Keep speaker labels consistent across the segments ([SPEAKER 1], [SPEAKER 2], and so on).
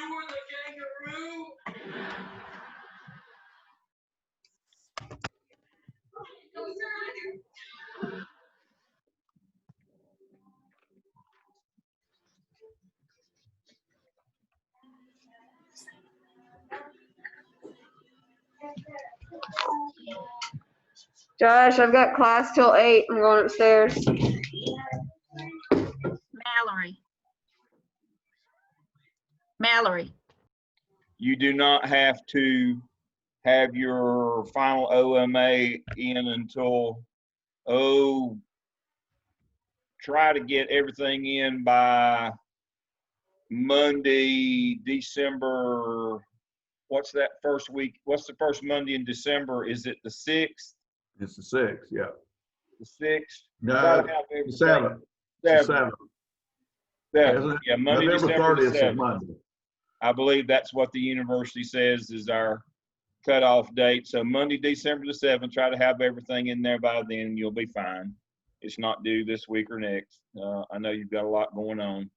[SPEAKER 1] were the kangaroo.
[SPEAKER 2] Josh, I've got class till 8. I'm going upstairs.
[SPEAKER 3] Mallory.
[SPEAKER 1] You do not have to have your final OMA in until, try to get everything in by Monday, December. What's that first week? What's the first Monday in December? Is it the 6th?
[SPEAKER 4] It's the 6th, yeah.
[SPEAKER 1] The 6th?
[SPEAKER 4] No, the 7th. The 7th.
[SPEAKER 1] Yeah, Monday,
[SPEAKER 4] November
[SPEAKER 1] December
[SPEAKER 4] 30th is
[SPEAKER 1] 7th.
[SPEAKER 4] Monday.
[SPEAKER 1] I believe that's what the university says is our cutoff date. So Monday, December the 7th, try to have everything in there by then, and you'll be fine. It's not due this week or next. I know you've got a lot going on,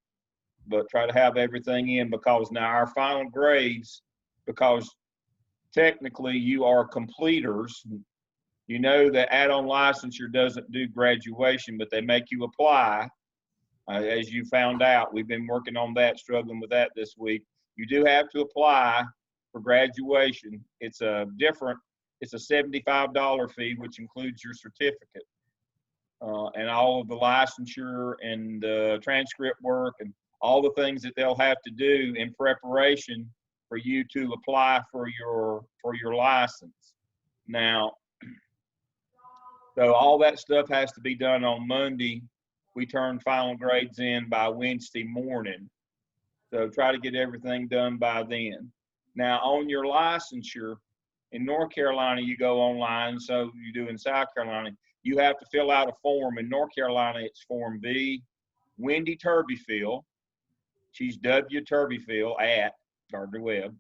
[SPEAKER 1] but try to have everything in, because now our final grades, because technically you are completers. You know that add-on licensure doesn't do graduation, but they make you apply. As you found out, we've been working on that, struggling with that this week. You do have to apply for graduation. It's a $75 fee, which includes your certificate and all of the licensure and the transcript work and all the things that they'll have to do in preparation for you to apply for your license. Now, so all that stuff has to be done on Monday. We turn final grades in by Wednesday morning. So try to get everything done by then. Now on your licensure, in North Carolina, you go online, so you do in South Carolina, you have to fill out a form. In North Carolina, it's Form B. Wendy Turbyfield, she's W. Turbyfield at Gardner Webb.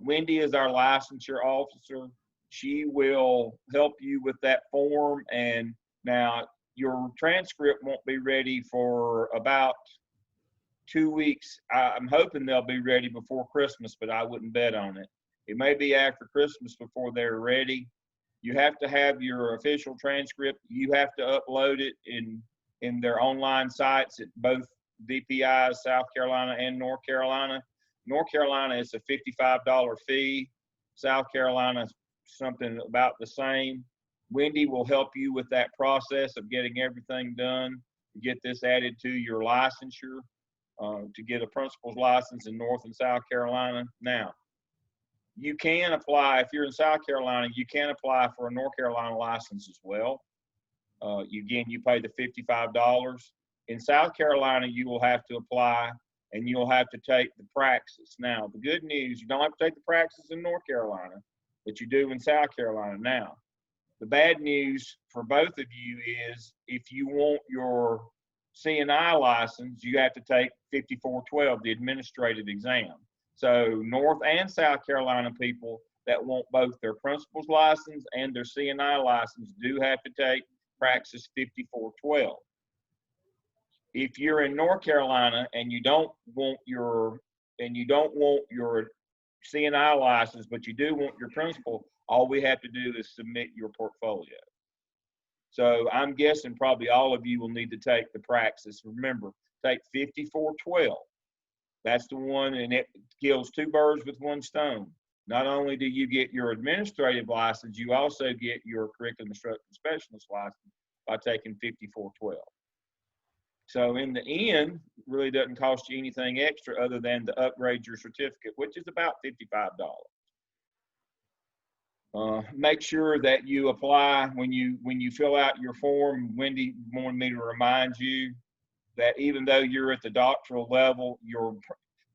[SPEAKER 1] Wendy is our licensure officer. She will help you with that form. And now your transcript won't be ready for about 2 weeks. I'm hoping they'll be ready before Christmas, but I wouldn't bet on it. It may be after Christmas before they're ready. You have to have your official transcript. You have to upload it in their online sites at both DPIs, South Carolina and North Carolina. North Carolina is a $55 fee. South Carolina, something about the same. Wendy will help you with that process of getting everything done to get this added to your licensure, to get a principal's license in North and South Carolina. Now, you can apply, if you're in South Carolina, you can apply for a North Carolina license as well. You pay the $55. In South Carolina, you will have to apply and you'll have to take the praxis. Now, the good news, you don't have to take the praxis in North Carolina, but you do in South Carolina now. The bad news for both of you is if you want your CNI license, you have to take 5412, the administrative exam. So North and South Carolina people that want both their principal's license and their CNI license do have to take praxis 5412. If you're in North Carolina and you don't want your CNI license, but you do want your principal, all we have to do is submit your portfolio. So I'm guessing probably all of you will need to take the praxis. Remember, take 5412. That's the one, and it kills two birds with one stone. Not only do you get your administrative license, you also get your curriculum instruction specialist license by taking 5412. So in the end, really doesn't cost you anything extra other than to upgrade your certificate, which is about $55. Make sure that you apply when you fill out your form. Wendy wanted me to remind you that even though you're at the doctoral level,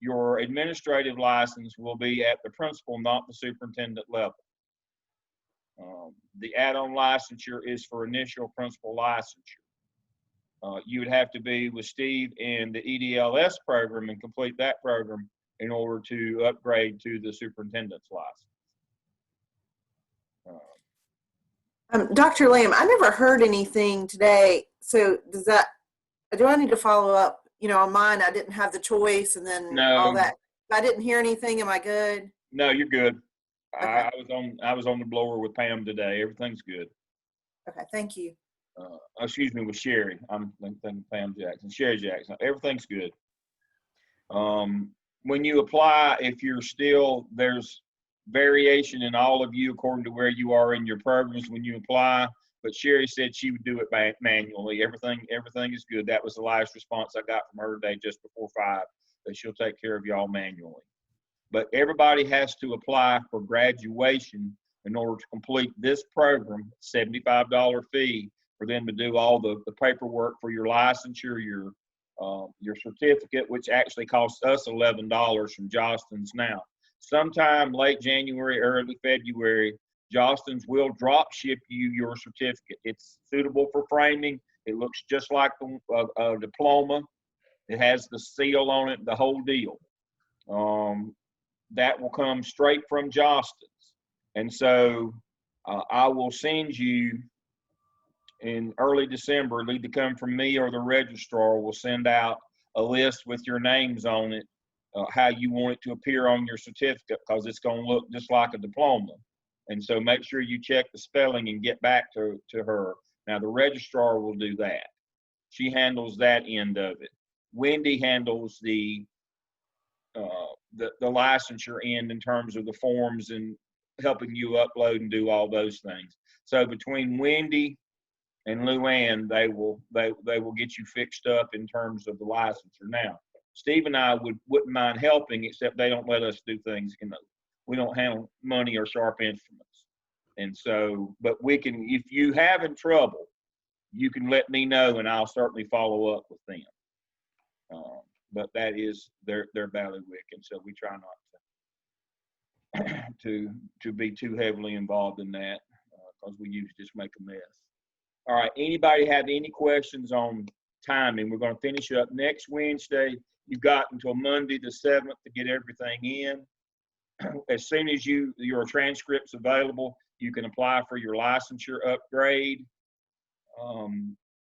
[SPEAKER 1] your administrative license will be at the principal, not the superintendent level. The add-on licensure is for initial principal licensure. You would have to be with Steve in the EDLS program and complete that program in order to upgrade to the superintendent's license.
[SPEAKER 5] Dr. Lamb, I never heard anything today. So do I need to follow up? You know, on mine, I didn't have the choice, and then all that. I didn't hear anything. Am I good?
[SPEAKER 1] No, you're good.
[SPEAKER 5] Okay.
[SPEAKER 1] I was on the blower with Pam today. Everything's good.
[SPEAKER 5] Okay, thank you.
[SPEAKER 1] Excuse me, with Sherry. I'm thinking Pam Jackson. Sherry Jackson. Everything's good. When you apply, if you're still, there's variation in all of you according to where you are in your programs when you apply. But Sherry said she would do it manually. Everything is good. That was the last response I got from her today, just before 5, that she'll take care of y'all manually. But everybody has to apply for graduation in order to complete this program. $75 fee for them to do all the paperwork for your licensure, your certificate, which actually costs us $11 from Jostens now. Sometime late January, early February, Jostens will drop ship you your certificate. It's suitable for framing. It looks just like a diploma. It has the seal on it, the whole deal. That will come straight from Jostens. And so I will send you in early December. It'll either come from me or the registrar will send out a list with your names on it, how you want it to appear on your certificate, because it's going to look just like a diploma. And so make sure you check the spelling and get back to her. Now, the registrar will do that. She handles that end of it. Wendy handles the licensure end in terms of the forms and helping you upload and do all those things. So between Wendy and Luann, they will get you fixed up in terms of the licensure. Now, Steve and I wouldn't mind helping, except they don't let us do things. We don't handle money or sharp instruments. And so, but we can, if you having trouble, you can let me know and I'll certainly follow up with them. But that is their bailiwick, and so we try not to be too heavily involved in that, because we usually just make a mess. All right, anybody have any questions on timing? We're going to finish up next Wednesday. You've got until Monday the 7th to get everything in. As soon as your transcript's available, you can apply for your licensure upgrade.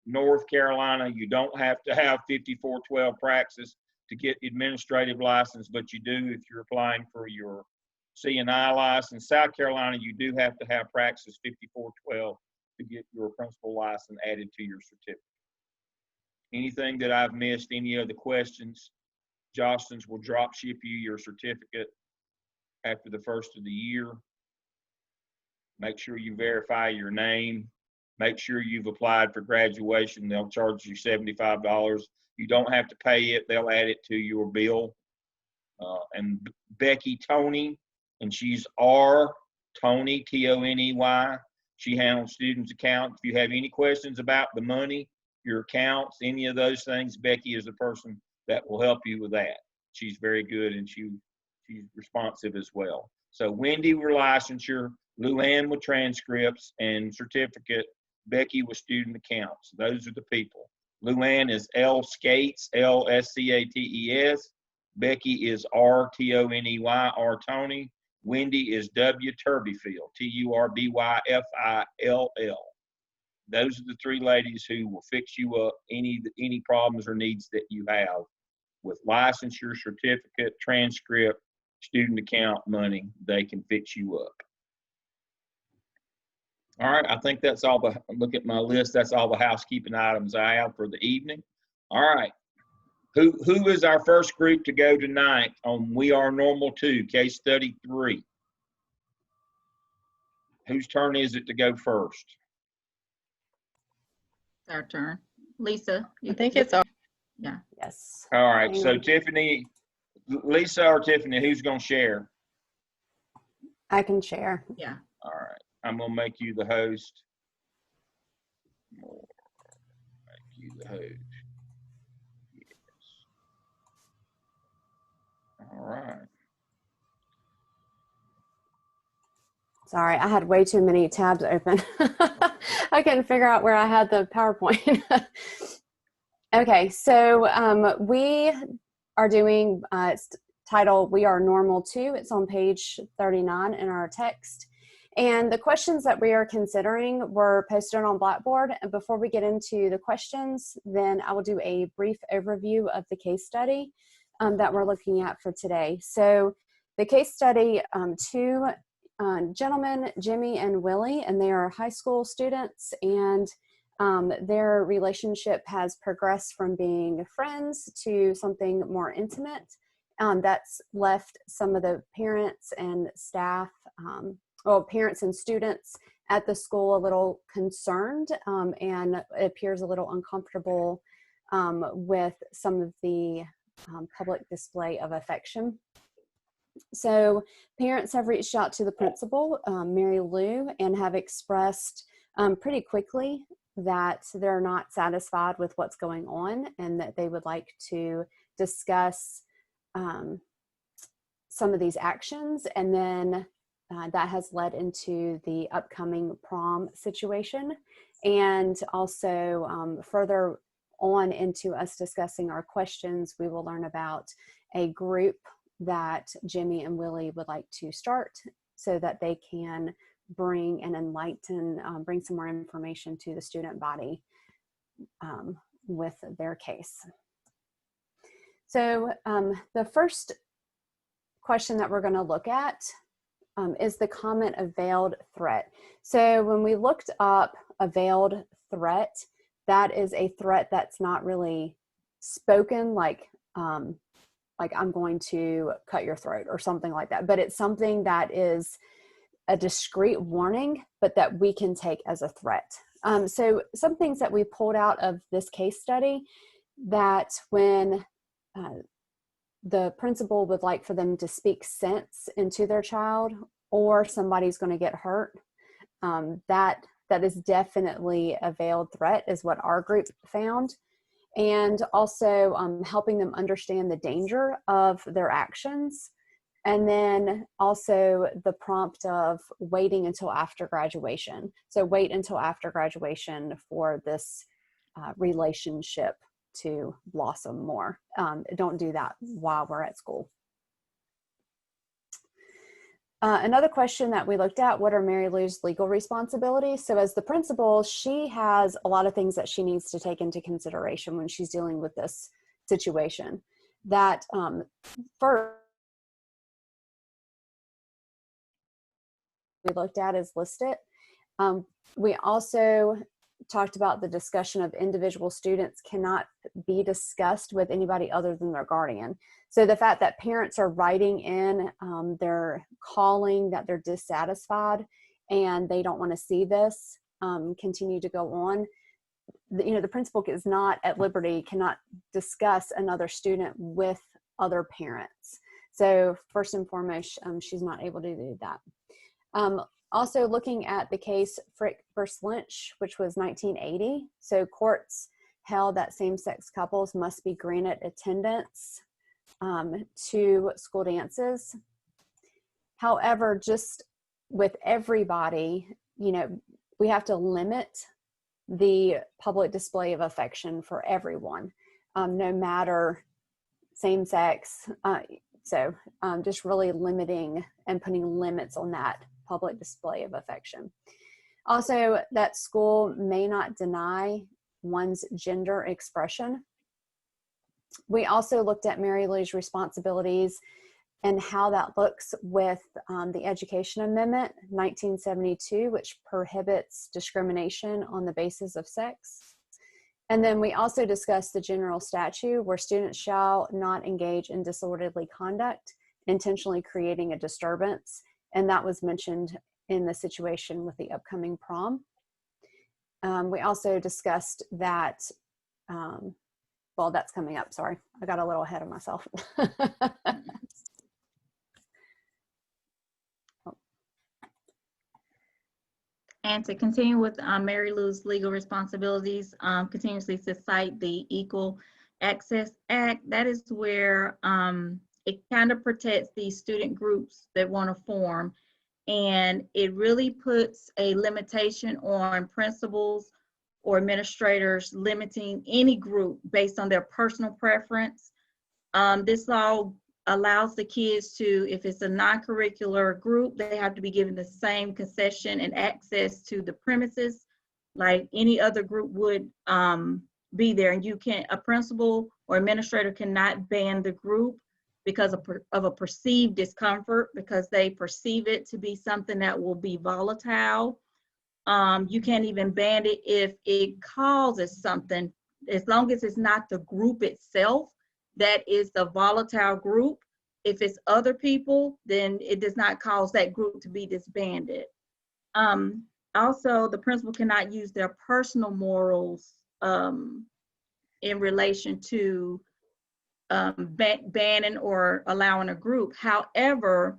[SPEAKER 1] North Carolina, you don't have to have 5412 praxis to get administrative license, but you do if you're applying for your C&I license. South Carolina, you do have to have praxis 5412 to get your principal license added to your certificate. Anything that I've missed, any other questions, Jostens will drop ship you your certificate after the first of the year. Make sure you verify your name. Make sure you've applied for graduation. They'll charge you $75. You don't have to pay it. They'll add it to your bill. And Becky Toney, and she's R. Toney, T-O-N-E-Y. She handles students' accounts. If you have any questions about the money, your accounts, any of those things, Becky is the person that will help you with that. She's very good, and she's responsive as well. So Wendy with licensure, Luann with transcripts and certificate, Becky with student accounts. Those are the people. Luann is L. Skates, L-S-C-A-T-E-S. Becky is R-T-O-N-E-Y, R. Toney. Wendy is W. Turbyfield, T-U-R-B-Y-F-I-L-L. Those are the 3 ladies who will fix you up any problems or needs that you have with licensure, certificate, transcript, student account money. They can fix you up. All right, I think that's all look at my list, that's all the housekeeping items I have for the evening. All right, who is our first group to go tonight on We Are Normal 2, case study 3? Whose turn is it to go first?
[SPEAKER 3] Our turn. Lisa.
[SPEAKER 6] I think it's our.
[SPEAKER 3] Yeah.
[SPEAKER 6] Yes.
[SPEAKER 1] All right, so Tiffany, Lisa or Tiffany, who's gonna share?
[SPEAKER 6] I can share.
[SPEAKER 3] Yeah.
[SPEAKER 1] All right, I'm gonna make you the host. Make you the host. Yes. All right.
[SPEAKER 6] Sorry, I had way too many tabs open. I couldn't figure out where I had the PowerPoint. Okay, so we are doing, it's titled We Are Normal 2. It's on page 39 in our text. And the questions that we are considering were posted on Blackboard. And before we get into the questions, then I will do a brief overview of the case study. that we're looking at for today. So the case study, two gentlemen, Jimmy and Willie, and they are high school students, and their relationship has progressed from being friends to something more intimate. That's left some of the parents and staff, parents and students at the school a little concerned, and it appears a little uncomfortable with some of the public display of affection. So parents have reached out to the principal, Mary Lou, and have expressed pretty quickly that they're not satisfied with what's going on and that they would like to discuss some of these actions. And then that has led into the upcoming prom situation, and also further on into us discussing our questions, we will learn about a group that Jimmy and Willie would like to start so that they can bring and enlighten, bring some more information to the student body with their case. So the first question that we're going to look at is the comment a veiled threat. So when we looked up a veiled threat, that is a threat that's not really spoken, like I'm going to cut your throat or something like that, but it's something that is a discreet warning, but that we can take as a threat. So some things that we pulled out of this case study, that when the principal would like for them to speak sense into their child, or somebody's going to get hurt, that is definitely a veiled threat, is what our group found. And also helping them understand the danger of their actions. And then also the prompt of waiting until after graduation. So wait until after graduation for this relationship to blossom more. Don't do that while we're at school. Another question that we looked at, what are Mary Lou's legal responsibilities? So as the principal, she has a lot of things that she needs to take into consideration when she's dealing with this situation. That first we looked at is listed. We also talked about the discussion of individual students cannot be discussed with anybody other than their guardian. So the fact that parents are writing in, they're calling that they're dissatisfied and they don't want to see this continue to go on. The principal is not at liberty, cannot discuss another student with other parents. So first and foremost, she's not able to do that. Also looking at the case Frick versus Lynch, which was 1980. So courts held that same-sex couples must be granted attendance to school dances. However, just with everybody, we have to limit the public display of affection for everyone, no matter same-sex. So just really limiting and putting limits on that public display of affection. Also, that school may not deny one's gender expression. We also looked at Mary Lou's responsibilities and how that looks with the Education Amendment 1972, which prohibits discrimination on the basis of sex. And then we also discussed the general statute where students shall not engage in disorderly conduct, intentionally creating a disturbance. And that was mentioned in the situation with the upcoming prom. We also discussed that, well, that's coming up, sorry. I got a little ahead of myself.
[SPEAKER 3] And to continue with Mary Lou's legal responsibilities, continuously to cite the Equal Access Act. That is where it kind of protects these student groups that want to form. And it really puts a limitation on principals or administrators limiting any group based on their personal preference. This law allows the kids to, if it's a non-curricular group, they have to be given the same concession and access to the premises like any other group would be there, and a principal or administrator cannot ban the group because of a perceived discomfort, because they perceive it to be something that will be volatile. You can't even ban it if it causes something, as long as it's not the group itself that is the volatile group. If it's other people, then it does not cause that group to be disbanded. Also, the principal cannot use their personal morals in relation to banning or allowing a group. However,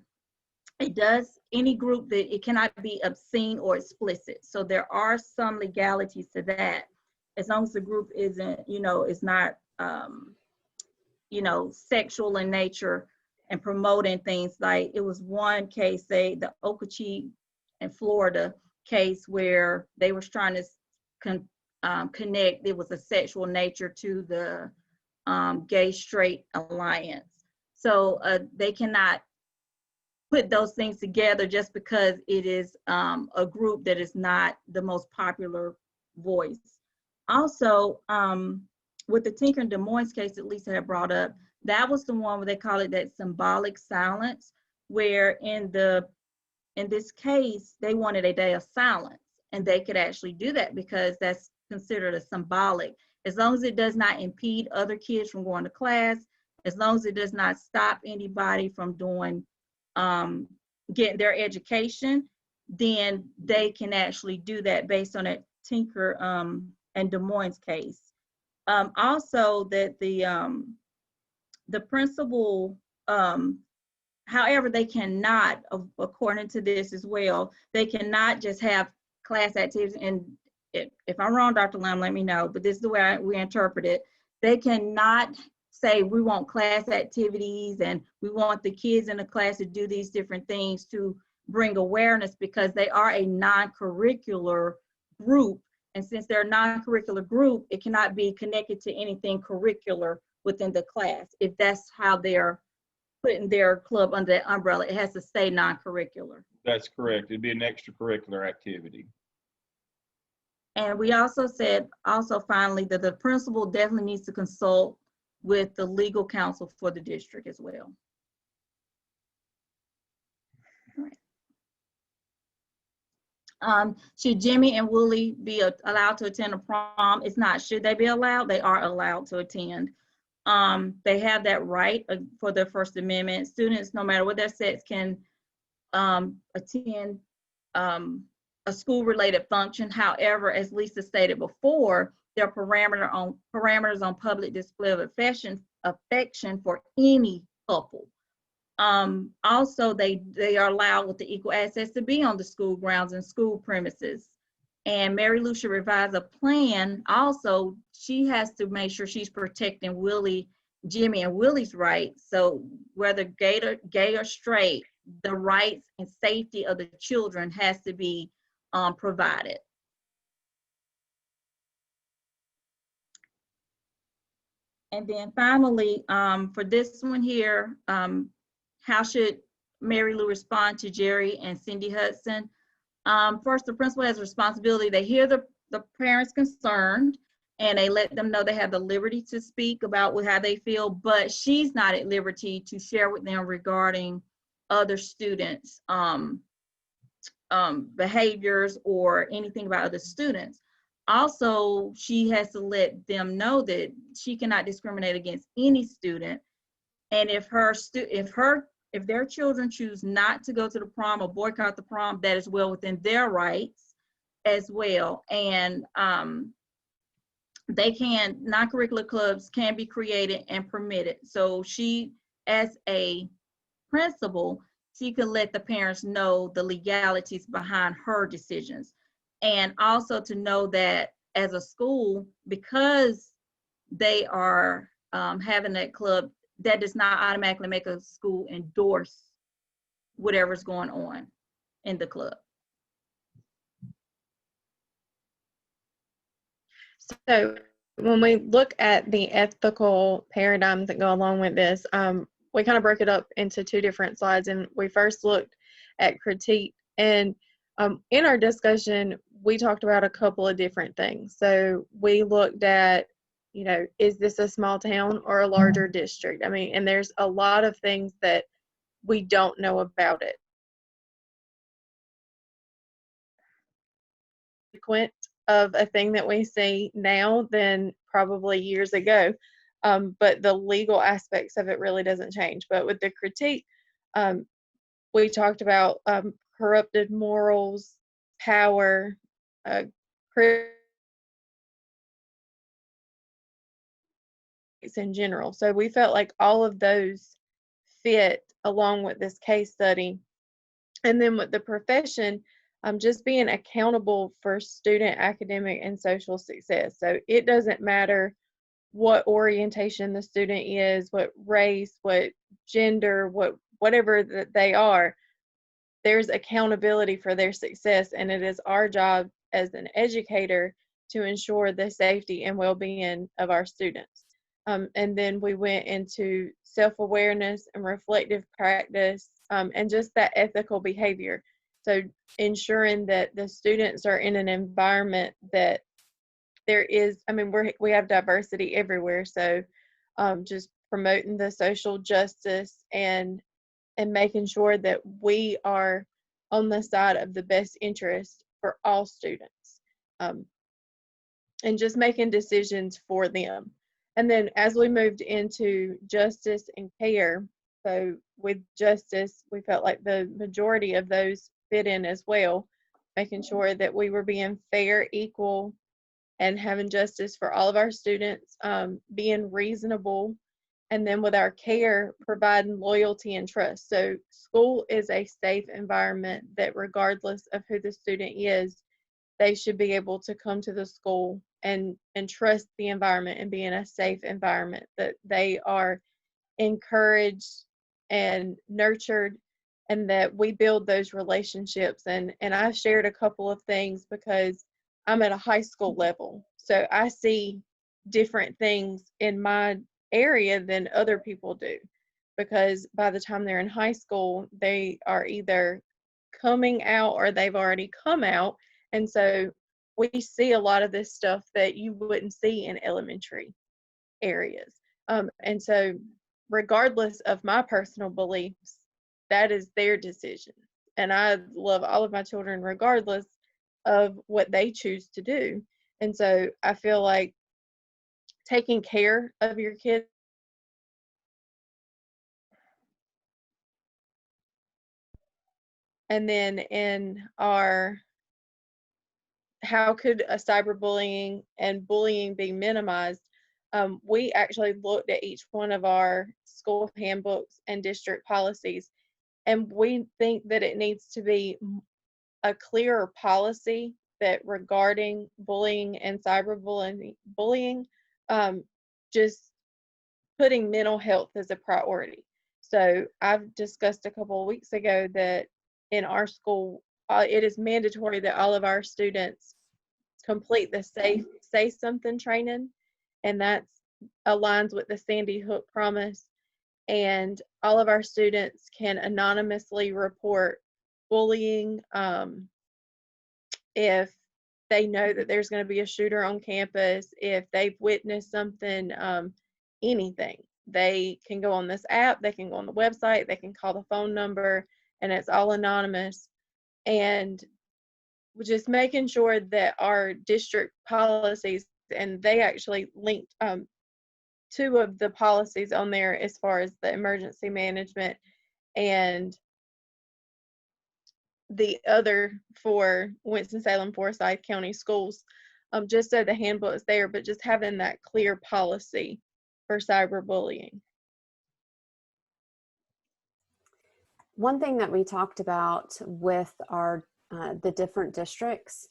[SPEAKER 3] any group that it cannot be obscene or explicit. So there are some legalities to that, as long as the group isn't, is not, sexual in nature and promoting things. Like, it was one case, the Okeechobee in Florida case, where they were trying to connect, it was a sexual nature to the gay straight alliance. So they cannot put those things together just because it is a group that is not the most popular voice. Also, with the Tinker and Des Moines case that Lisa had brought up, that was the one where they call it that symbolic silence, where in this case, they wanted a day of silence, and they could actually do that because that's considered a symbolic. As long as it does not impede other kids from going to class, as long as it does not stop anybody from doing getting their education, then they can actually do that based on that Tinker and Des Moines case. Also, that the principal, however, they cannot, according to this as well, they cannot just have class activities. And if I'm wrong, Dr. Lamb, let me know, but this is the way we interpret it. They cannot say we want class activities and we want the kids in the class to do these different things to bring awareness, because they are a non-curricular group. And since they're a non-curricular group, it cannot be connected to anything curricular within the class. If that's how they're putting their club under that umbrella, it has to stay non-curricular.
[SPEAKER 1] That's correct. It'd be an extracurricular activity.
[SPEAKER 3] And we also said, finally, that the principal definitely needs to consult with the legal counsel for the district as well. All right. Should Jimmy and Willie be allowed to attend a prom? It's not should they be allowed, they are allowed to attend. They have that right for their First Amendment. Students, no matter what their sex, can attend a school-related function. However, as Lisa stated before, there are parameters on public display of affection for any couple. Also, they are allowed with the equal access to be on the school grounds and school premises. And Mary Lou should revise a plan. Also, she has to make sure she's protecting Jimmy and Willie's rights. So whether gay or straight, the rights and safety of the children has to be provided. And then finally, for this one here, how should Mary Lou respond to Jerry and Cindy Hudson? First, the principal has a responsibility. They hear the parents concerned, and they let them know they have the liberty to speak about how they feel, but she's not at liberty to share with them regarding other students' behaviors or anything about other students. Also, she has to let them know that she cannot discriminate against any student. And if their children choose not to go to the prom or boycott the prom, that is well within their rights as well. And non-curricular clubs can be created and permitted. So she, as a principal, she can let the parents know the legalities behind her decisions. And also to know that as a school, because they are having that club, that does not automatically make a school endorse whatever's going on in the club.
[SPEAKER 7] So when we look at the ethical paradigms that go along with this, we kind of broke it up into two different slides, and we first looked at critique. And in our discussion, we talked about a couple of different things. So we looked at you know, is this a small town or a larger district? I mean, and there's a lot of things that we don't know about it. Frequent of a thing that we see now than probably years ago. But the legal aspects of it really doesn't change. But with the critique, we talked about corrupted morals, power, in general. So we felt like all of those fit along with this case study. And then with the profession, just being accountable for student academic and social success. So it doesn't matter what orientation the student is, what race, what gender, whatever that they are, there's accountability for their success, and it is our job as an educator to ensure the safety and well-being of our students. And then we went into self-awareness and reflective practice, and just that ethical behavior. So ensuring that the students are in an environment that there is, I mean, we have diversity everywhere. So just promoting the social justice and making sure that we are on the side of the best interest for all students, and just making decisions for them. And then as we moved into justice and care, so with justice, we felt like the majority of those fit in as well, making sure that we were being fair, equal, and having justice for all of our students, being reasonable. And then with our care, providing loyalty and trust. So school is a safe environment that regardless of who the student is, they should be able to come to the school and trust the environment and be in a safe environment, that they are encouraged and nurtured, and that we build those relationships. And I shared a couple of things because I'm at a high school level. So I see different things in my area than other people do, because by the time they're in high school, they are either coming out or they've already come out. And so we see a lot of this stuff that you wouldn't see in elementary areas. And so regardless of my personal beliefs, that is their decision. And I love all of my children regardless of what they choose to do. And so I feel like taking care of your kids and then in our how could a cyberbullying and bullying be minimized, we actually looked at each one of our school handbooks and district policies, and we think that it needs to be a clearer policy that regarding bullying and cyberbullying, just putting mental health as a priority. So I've discussed a couple of weeks ago that in our school, it is mandatory that all of our students complete the Say Something training, and that aligns with the Sandy Hook Promise. And all of our students can anonymously report bullying if they know that there's going to be a shooter on campus, if they've witnessed something, anything. They can go on this app, they can go on the website, they can call the phone number, and it's all anonymous. And just making sure that our district policies, and they actually linked two of the policies on there as far as the emergency management, and the other for Winston-Salem, Forsyth County Schools, just so the handbook's there, but just having that clear policy for cyberbullying.
[SPEAKER 6] One thing that we talked about with our the different districts,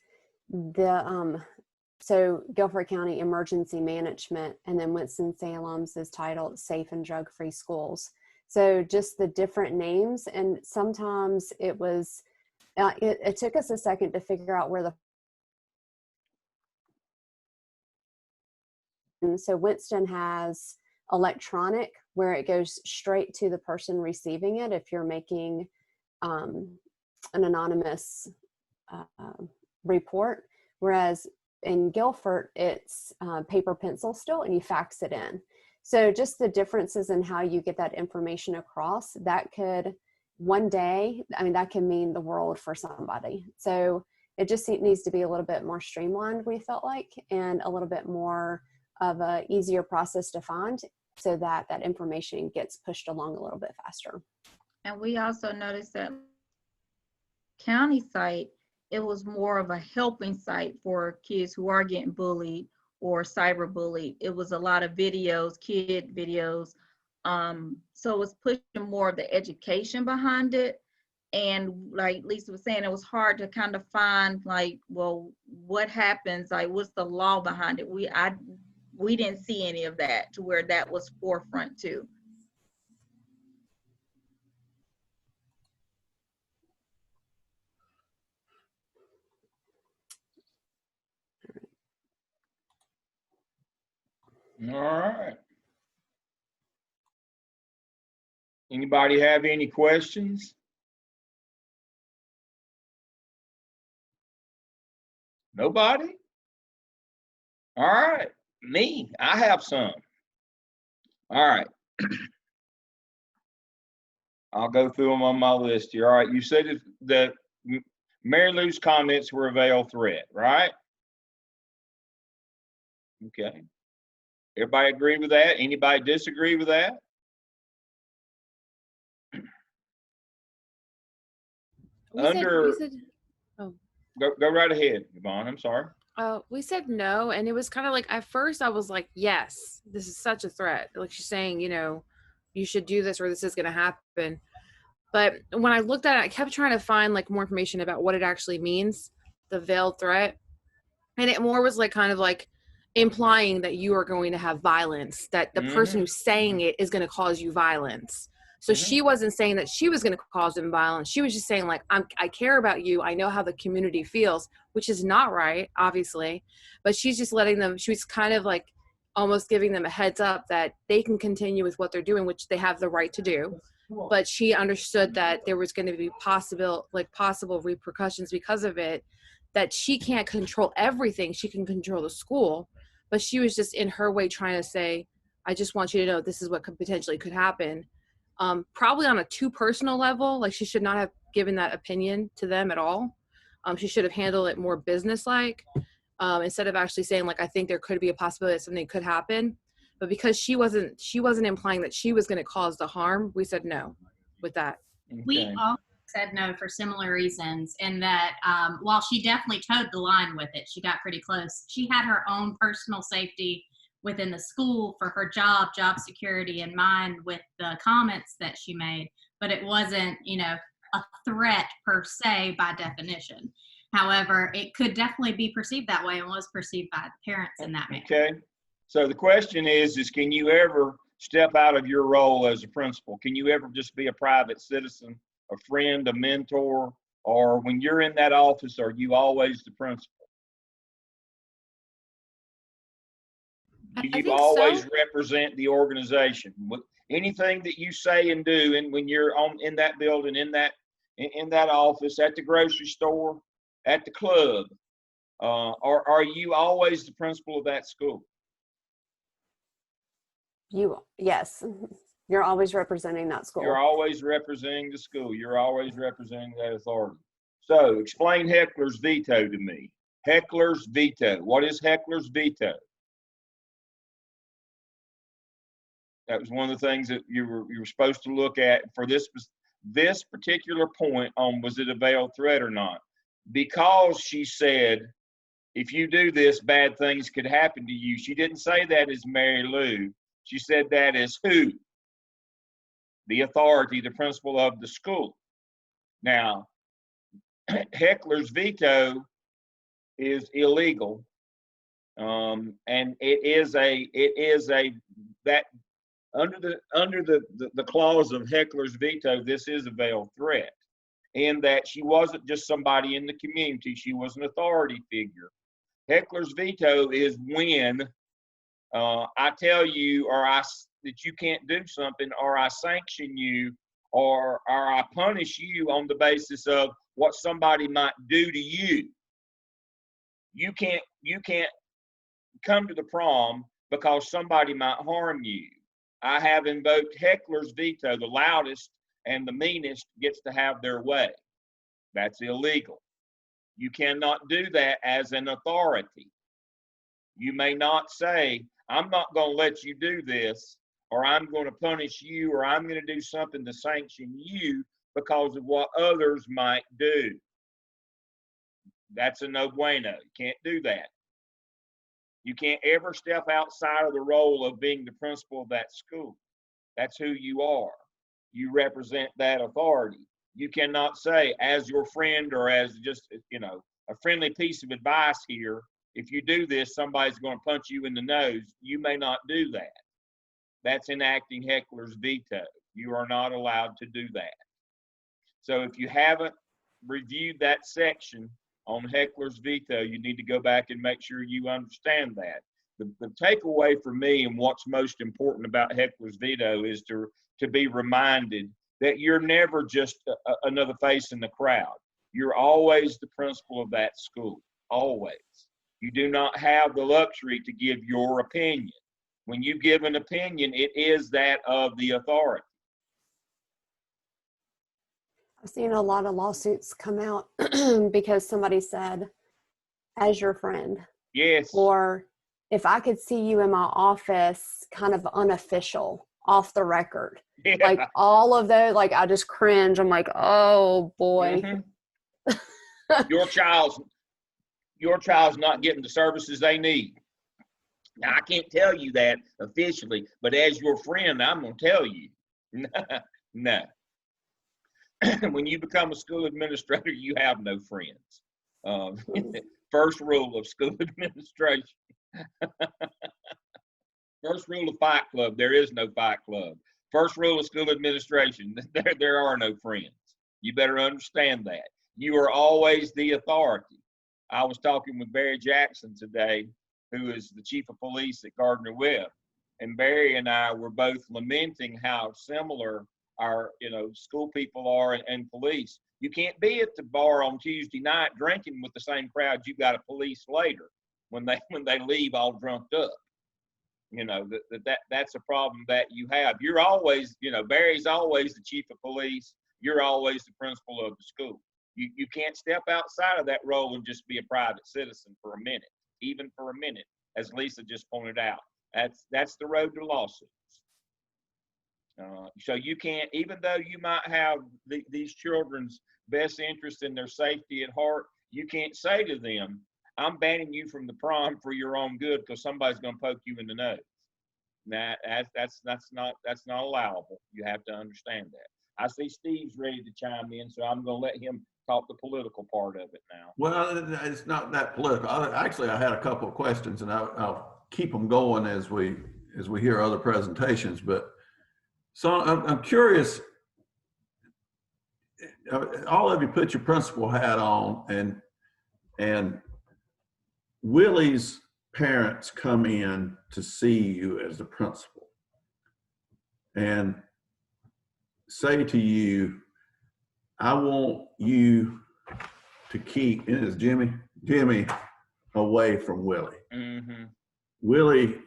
[SPEAKER 6] so Guilford County Emergency Management, and then Winston-Salem's is titled Safe and Drug-Free Schools. So just the different names, and sometimes it was, it took us a second to figure out where so Winston has electronic, where it goes straight to the person receiving it if you're making an anonymous report, whereas in Guilford, it's paper pencil still, and you fax it in. So just the differences in how you get that information across, that could one day, I mean, that can mean the world for somebody. So it just needs to be a little bit more streamlined, we felt like, and a little bit more of a easier process to find, so that that information gets pushed along a little bit faster.
[SPEAKER 3] And we also noticed that county site, it was more of a helping site for kids who are getting bullied or cyber bullied. It was a lot of videos, kid videos. So it was pushing more of the education behind it. And like Lisa was saying, it was hard to kind of find like, well, what happens? Like, what's the law behind it? We didn't see any of that to where that was forefront too.
[SPEAKER 1] All right. Anybody have any questions? Nobody? All right. Me, I have some. All right. I'll go through them on my list here. All right. You said that Mary Lou's comments were a veiled threat, right? Okay. Everybody agree with that? Anybody disagree with that? Under, go right ahead, Yvonne. I'm sorry.
[SPEAKER 8] We said no, and it was kind of like, at first I was like, yes, this is such a threat. Like she's saying, you know, you should do this or this is going to happen. But when I looked at it, I kept trying to find like more information about what it actually means, the veiled threat. And it more was like kind of like implying that you are going to have violence, that the person who's saying it is going to cause you violence. So she wasn't saying that she was going to cause them violence. She was just saying like, I care about you. I know how the community feels, which is not right, obviously. But she's just letting them, she was kind of like almost giving them a heads up that they can continue with what they're doing, which they have the right to do. But she understood that there was going to be possible repercussions because of it, that she can't control everything. She can control the school. But she was just in her way trying to say, I just want you to know this is what could potentially could happen. Probably on a too personal level, like she should not have given that opinion to them at all. She should have handled it more businesslike, instead of actually saying like, I think there could be a possibility that something could happen. But because she wasn't implying that she was going to cause the harm, we said no with that.
[SPEAKER 1] Okay.
[SPEAKER 9] We all said no for similar reasons, in that while she definitely towed the line with it, she got pretty close. She had her own personal safety within the school for her job security in mind with the comments that she made, but it wasn't, you know, a threat per se by definition. However, it could definitely be perceived that way and was perceived by the parents in that manner.
[SPEAKER 1] Okay. So the question is can you ever step out of your role as a principal? Can you ever just be a private citizen, a friend, a mentor, or when you're in that office, are you always the principal? Do you always represent the organization? Anything that you say and do, and when you're in that building, in that office, at the grocery store, at the club, are you always the principal of that school?
[SPEAKER 6] Yes, you're always representing that school.
[SPEAKER 1] You're always representing the school. You're always representing that authority. So explain heckler's veto to me. Heckler's veto. What is heckler's veto? That was one of the things that you were supposed to look at for this particular point on, was it a veiled threat or not? Because she said, if you do this, bad things could happen to you. She didn't say that as Mary Lou. She said that as who? The authority, the principal of the school. Now, heckler's veto is illegal, and that under the clause of heckler's veto, this is a veiled threat, in that she wasn't just somebody in the community, she was an authority figure. Heckler's veto is when I tell you that you can't do something, or I sanction you, or I punish you on the basis of what somebody might do to you. You can't come to the prom because somebody might harm you. I have invoked heckler's veto. The loudest and the meanest gets to have their way. That's illegal. You cannot do that as an authority. You may not say, I'm not going to let you do this, or I'm going to punish you, or I'm going to do something to sanction you because of what others might do. That's a no bueno. You can't do that. You can't ever step outside of the role of being the principal of that school. That's who you are. You represent that authority. You cannot say, as your friend or as just, a friendly piece of advice here, if you do this, somebody's going to punch you in the nose. You may not do that. That's enacting heckler's veto. You are not allowed to do that. So if you haven't reviewed that section on heckler's veto, you need to go back and make sure you understand that. The takeaway for me and what's most important about heckler's veto is to be reminded that you're never just another face in the crowd. You're always the principal of that school, always. You do not have the luxury to give your opinion. When you give an opinion, it is that of the authority.
[SPEAKER 6] I've seen a lot of lawsuits come out because somebody said, as your friend.
[SPEAKER 1] Yes.
[SPEAKER 6] Or if I could see you in my office, kind of unofficial, off the record.
[SPEAKER 1] Yeah.
[SPEAKER 6] Like all of those, like I just cringe. I'm like, oh boy.
[SPEAKER 1] Mm-hmm. Your child's not getting the services they need. Now, I can't tell you that officially, but as your friend, I'm going to tell you. No. When you become a school administrator, you have no friends. First rule of school administration. First rule of Fight Club, there is no Fight Club. First rule of school administration, there are no friends. You better understand that. You are always the authority. I was talking with Barry Jackson today, who is the chief of police at Gardner-Webb, and Barry and I were both lamenting how similar our school people are and police. You can't be at the bar on Tuesday night drinking with the same crowd you got to police later when they leave all drunked up. That's a problem that you have. You're always, Barry's always the chief of police. You're always the principal of the school. You can't step outside of that role and just be a private citizen for a minute, even for a minute, as Lisa just pointed out. That's the road to lawsuits. So you can't, even though you might have these children's best interest in their safety at heart, you can't say to them, I'm banning you from the prom for your own good because somebody's going to poke you in the nose. That's not allowable. You have to understand that. I see Steve's ready to chime in, so I'm going to let him talk the political part of it now.
[SPEAKER 4] Well, it's not that political. Actually, I had a couple of questions, and I'll keep them going as we hear other presentations. But so I'm curious. All of you put your principal hat on, and Willie's parents come in to see you as the principal and say to you, I want you to keep, and it's Jimmy away from Willie. Mm-hmm. Willie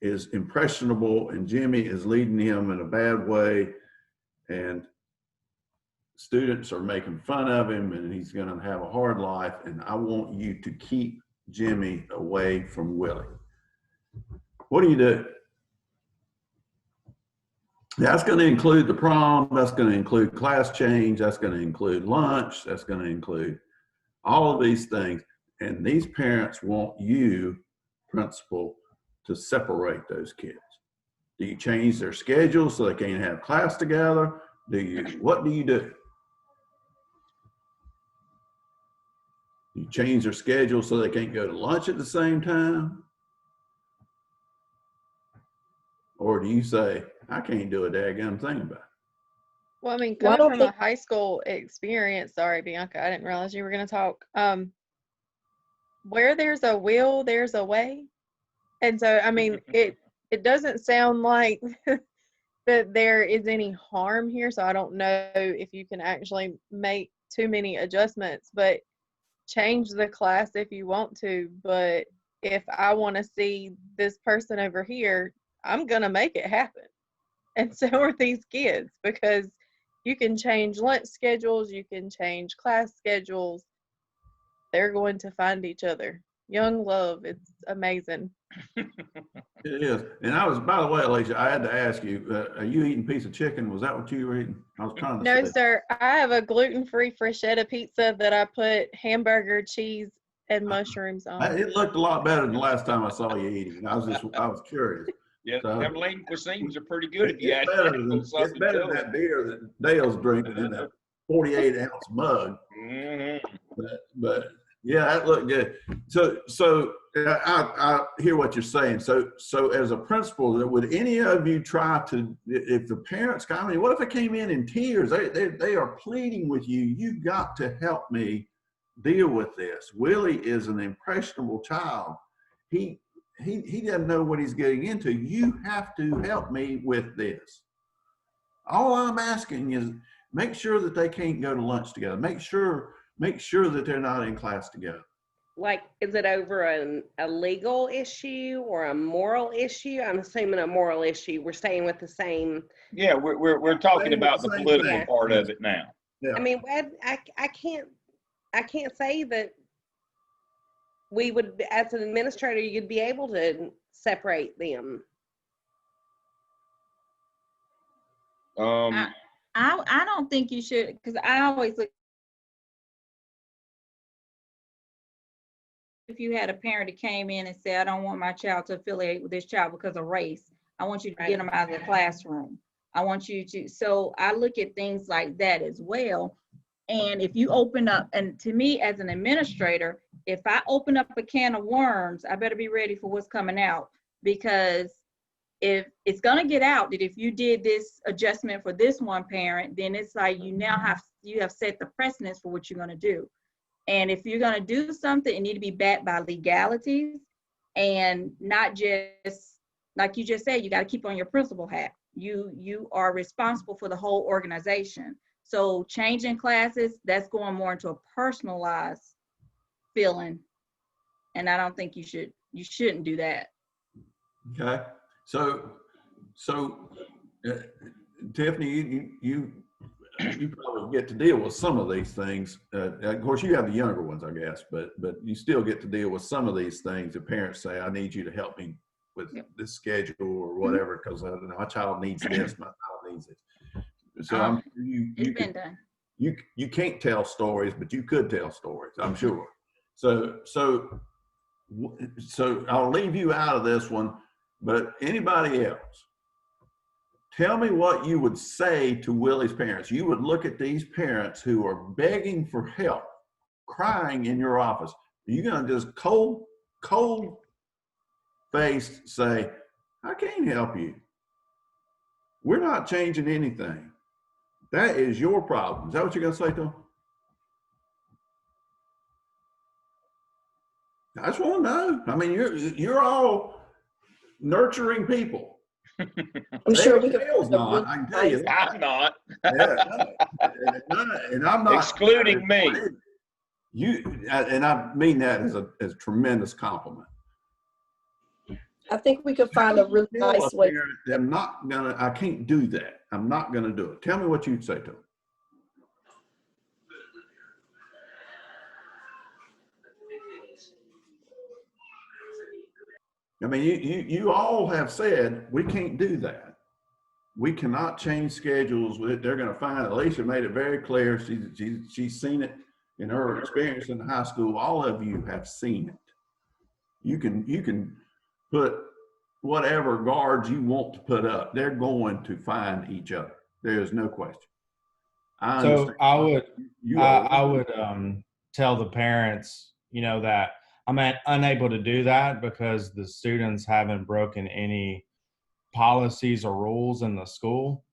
[SPEAKER 4] is impressionable and Jimmy is leading him in a bad way, and students are making fun of him and he's going to have a hard life, and I want you to keep Jimmy away from Willie. What do you do? That's going to include the prom, that's going to include class change, that's going to include lunch, that's going to include all of these things. And these parents want you, principal, to separate those kids. Do you change their schedule so they can't have class together? What do you do? You change their schedule so they can't go to lunch at the same time? Or do you say, I can't do a daggone thing about it?
[SPEAKER 7] Well, I mean, coming from a high school experience, sorry, Bianca, I didn't realize you were going to talk. Where there's a will, there's a way. And so, I mean, it doesn't sound like that there is any harm here. So I don't know if you can actually make too many adjustments, but change the class if you want to, but if I want to see this person over here, I'm going to make it happen. And so are these kids, because you can change lunch schedules, you can change class schedules. They're going to find each other. Young love, it's amazing.
[SPEAKER 4] It is. And I was, by the way, Alicia, I had to ask you, are you eating a piece of chicken? Was that what you were eating? I was trying to
[SPEAKER 7] No,
[SPEAKER 4] say.
[SPEAKER 7] sir. I have a gluten-free freschetta pizza that I put hamburger, cheese, and mushrooms on.
[SPEAKER 4] It looked a lot better than the last time I saw you eating. I was curious.
[SPEAKER 1] Yeah,
[SPEAKER 4] So,
[SPEAKER 1] them lean cuisines are pretty good if you
[SPEAKER 4] it's
[SPEAKER 1] add
[SPEAKER 4] better
[SPEAKER 1] a
[SPEAKER 4] than,
[SPEAKER 1] little
[SPEAKER 4] it's
[SPEAKER 1] something
[SPEAKER 4] better
[SPEAKER 1] to
[SPEAKER 4] than
[SPEAKER 1] it.
[SPEAKER 4] that beer that Dale's drinking in that 48-ounce mug.
[SPEAKER 1] Mhm.
[SPEAKER 4] But yeah, that looked good. So I hear what you're saying. So as a principal, would any of you try to, if the parents come, I mean, what if they came in tears? They are pleading with you. You've got to help me deal with this. Willie is an impressionable child. He doesn't know what he's getting into. You have to help me with this. All I'm asking is make sure that they can't go to lunch together. Make sure that they're not in class together.
[SPEAKER 10] Like, is it over a legal issue or a moral issue? I'm assuming a moral issue. We're staying with the same.
[SPEAKER 1] Yeah, we're talking about the
[SPEAKER 4] Same
[SPEAKER 1] political
[SPEAKER 10] thing.
[SPEAKER 1] part of it now.
[SPEAKER 4] Yeah.
[SPEAKER 10] I mean, I can't say that we would, as an administrator, you'd be able to separate them.
[SPEAKER 3] I don't think you should, because I always look, if you had a parent that came in and said, I don't want my child to affiliate with this child because of race, I want you to get them out of the classroom. I want you to, so I look at things like that as well. And if you open up, and to me as an administrator, if I open up a can of worms, I better be ready for what's coming out, because if it's going to get out that if you did this adjustment for this one parent, then it's like you have set the precedence for what you're going to do. And if you're going to do something, it need to be backed by legalities, and not just, like you just said, you got to keep on your principal hat. You are responsible for the whole organization. So changing classes, that's going more into a personalized feeling. And I don't think you shouldn't do that.
[SPEAKER 4] Okay. So Tiffany, you probably get to deal with some of these things. Of course, you have the younger ones, I guess, but you still get to deal with some of these things. The parents say, I need you to help me with this schedule or whatever, because my child needs this, my child needs it. So you can't tell stories, but you could tell stories, I'm sure. So I'll leave you out of this one, but anybody else, tell me what you would say to Willie's parents. You would look at these parents who are begging for help, crying in your office. Are you going to just cold-faced say, I can't help you. We're not changing anything. That is your problem. Is that what you're going to say to them? I just want to know. I mean, you're all nurturing people.
[SPEAKER 5] I'm sure we could.
[SPEAKER 4] Not, I can tell you that.
[SPEAKER 1] I'm not.
[SPEAKER 4] Yeah, and I'm not
[SPEAKER 1] Excluding me.
[SPEAKER 4] And I mean that as a tremendous compliment.
[SPEAKER 5] I think we could find a really nice way.
[SPEAKER 4] I can't do that. I'm not gonna do it. Tell me what you'd say to them. I mean, you all have said we can't do that. We cannot change schedules. They're going to find. Alicia made it very clear. She's seen it in her experience in high school. All of you have seen it. You can put whatever guards you want to put up. They're going to find each other. There is no question.
[SPEAKER 11] So I would tell the parents, that I'm unable to do that because the students haven't broken any policies or rules in the school.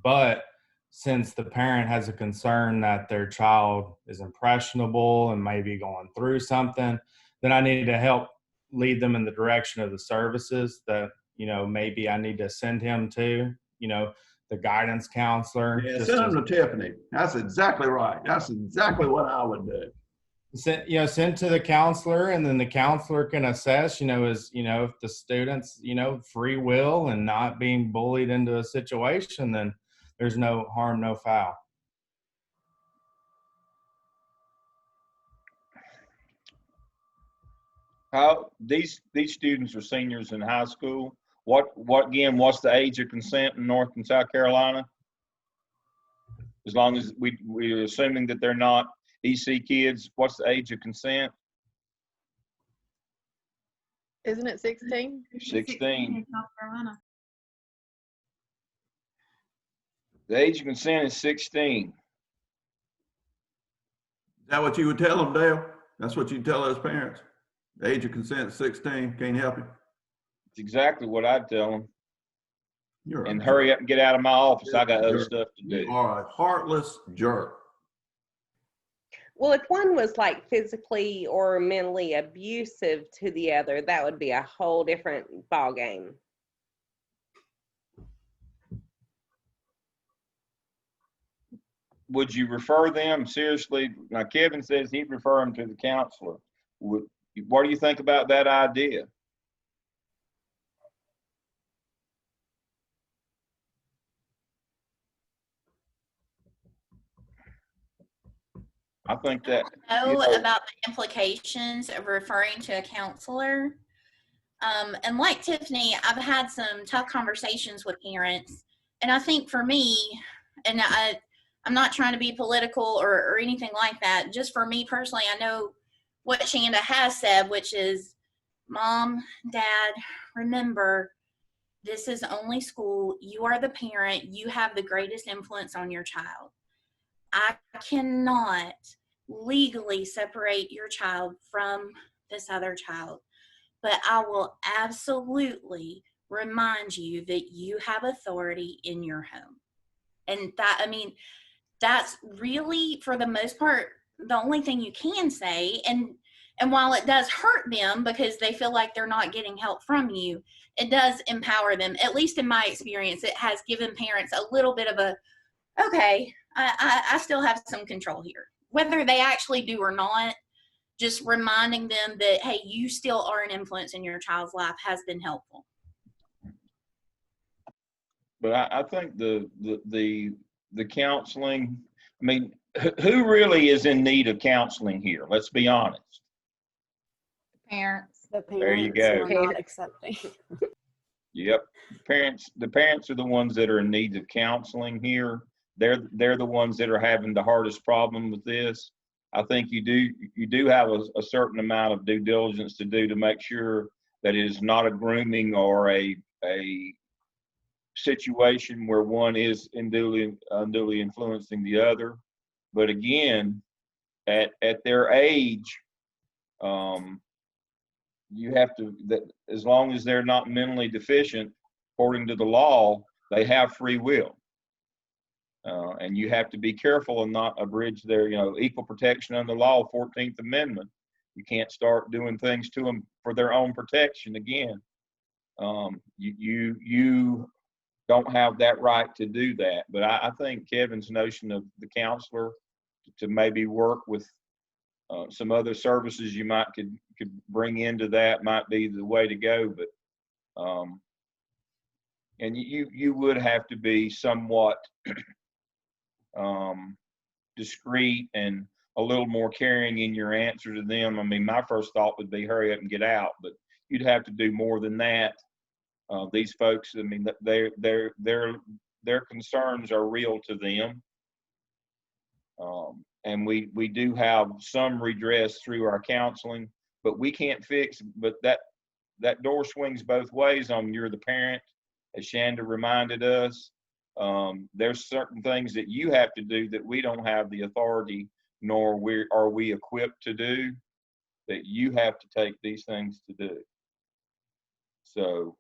[SPEAKER 11] But since the parent has a concern that their child is impressionable and maybe going through something, then I need to help lead them in the direction of the services that, maybe I need to send him to, the guidance counselor.
[SPEAKER 4] Yeah, send him to Tiffany. That's exactly right. That's exactly what I would do.
[SPEAKER 11] send to the counselor, and then the counselor can assess, if the student's, free will and not being bullied into a situation, then there's no harm, no foul.
[SPEAKER 1] How these students are seniors in high school. What's the age of consent in North and South Carolina? As long as we're assuming that they're not EC kids, what's the age of consent?
[SPEAKER 7] Isn't it 16?
[SPEAKER 1] 16.
[SPEAKER 9] in South Carolina.
[SPEAKER 1] The age of consent is 16.
[SPEAKER 4] Is that what you would tell them, Dale? That's what you tell those parents? The age of consent is 16, can't help you?
[SPEAKER 1] It's exactly what I'd tell them.
[SPEAKER 4] And
[SPEAKER 1] hurry up and get out of my office. I got other stuff to do.
[SPEAKER 4] You are a heartless jerk.
[SPEAKER 10] Well, if one was like physically or mentally abusive to the other, that would be a whole different ball game.
[SPEAKER 1] Would you refer them seriously? Now, Kevin says he'd refer them to the counselor. What do you think about that idea? I think that.
[SPEAKER 12] I don't know about the implications of referring to a counselor. And like Tiffany, I've had some tough conversations with parents. And I think for me, and I'm not trying to be political or anything like that. Just for me personally, I know what Shanda has said, which is, Mom, Dad, remember, this is only school. You are the parent. You have the greatest influence on your child. I cannot legally separate your child from this other child, but I will absolutely remind you that you have authority in your home. And that, I mean, that's really, for the most part, the only thing you can say. And while it does hurt them because they feel like they're not getting help from you, it does empower them. At least in my experience, it has given parents a little bit of a, okay, I still have some control here. Whether they actually do or not, just reminding them that, hey, you still are an influence in your child's life has been helpful.
[SPEAKER 1] But I think the counseling, I mean, who really is in need of counseling here? Let's be honest.
[SPEAKER 3] Parents.
[SPEAKER 6] The parents
[SPEAKER 1] There you go.
[SPEAKER 6] are not accepting.
[SPEAKER 1] Yep. The parents are the ones that are in need of counseling here. They're the ones that are having the hardest problem with this. I think you do have a certain amount of due diligence to do to make sure that it is not a grooming or a situation where one is unduly influencing the other. But again, at their age, you have to, as long as they're not mentally deficient, according to the law, they have free will. And you have to be careful and not abridge their, equal protection under law, 14th Amendment. You can't start doing things to them for their own protection again. You don't have that right to do that. But I think Kevin's notion of the counselor to maybe work with some other services you could bring into that might be the way to go. But and you would have to be somewhat discreet and a little more caring in your answer to them. I mean, my first thought would be hurry up and get out, but you'd have to do more than that. These folks, I mean, their concerns are real to them. And we do have some redress through our counseling, but we can't fix, but that door swings both ways on you're the parent, as Shanda reminded us. There's certain things that you have to do that we don't have the authority, nor are we equipped to do, that you have to take these things to do. So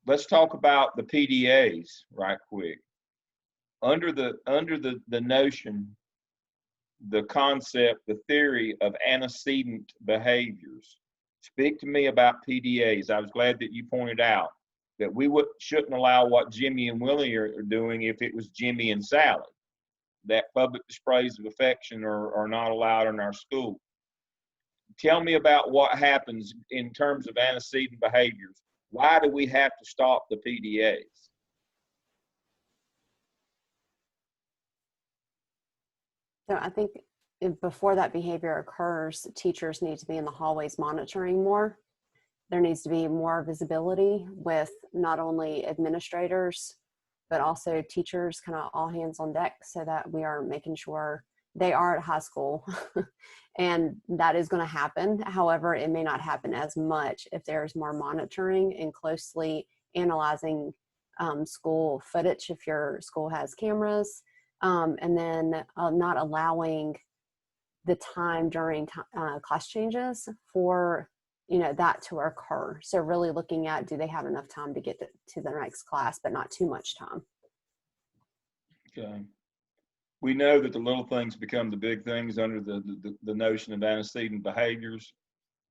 [SPEAKER 1] let's talk about the PDAs right quick. Under the notion, the concept, the theory of antecedent behaviors. Speak to me about PDAs. I was glad that you pointed out that we shouldn't allow what Jimmy and Willie are doing if it was Jimmy and Sally. that public displays of affection are not allowed in our school. Tell me about what happens in terms of antecedent behaviors. Why do we have to stop the PDAs?
[SPEAKER 6] So I think before that behavior occurs, teachers need to be in the hallways monitoring more. There needs to be more visibility with not only administrators, but also teachers, kind of all hands on deck, so that we are making sure they are at high school. And that is going to happen. However, it may not happen as much if there's more monitoring and closely analyzing school footage if your school has cameras, and then not allowing the time during class changes for that to occur. So really looking at, do they have enough time to get to the next class, but not too much time.
[SPEAKER 1] Okay. We know that the little things become the big things under the notion of antecedent behaviors.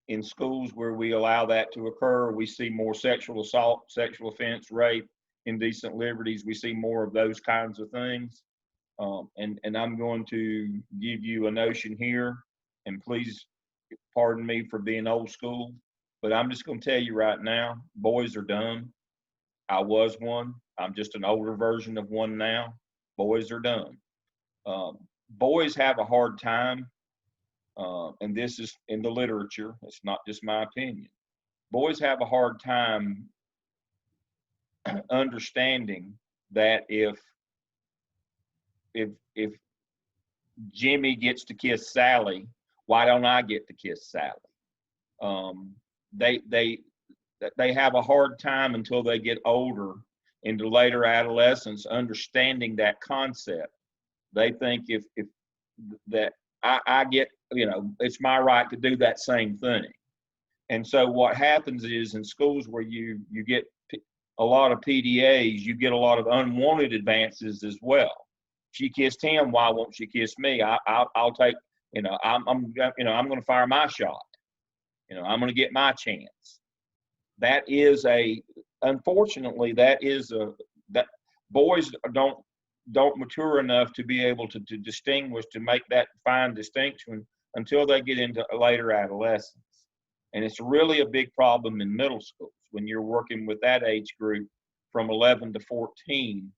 [SPEAKER 1] In schools where we allow that to occur, we see more sexual assault, sexual offense, rape, indecent liberties. We see more of those kinds of things. And I'm going to give you a notion here, and please pardon me for being old school, but I'm just going to tell you right now, boys are dumb. I was one. I'm just an older version of one now. Boys are dumb. Boys have a hard time, and this is in the literature, it's not just my opinion. Boys have a hard time understanding that if Jimmy gets to kiss Sally, why don't I get to kiss Sally? They have a hard time until they get older into later adolescence understanding that concept. They think if that I get, it's my right to do that same thing. And so what happens is in schools where you get a lot of PDAs, you get a lot of unwanted advances as well. She kissed him, why won't she kiss me? I'll take, I'm going to fire my shot. I'm going to get my chance. That is unfortunately, that boys don't mature enough to be able to distinguish, to make that fine distinction until they get into later adolescence. And it's really a big problem in middle schools when you're working with that age group from 11 to 14.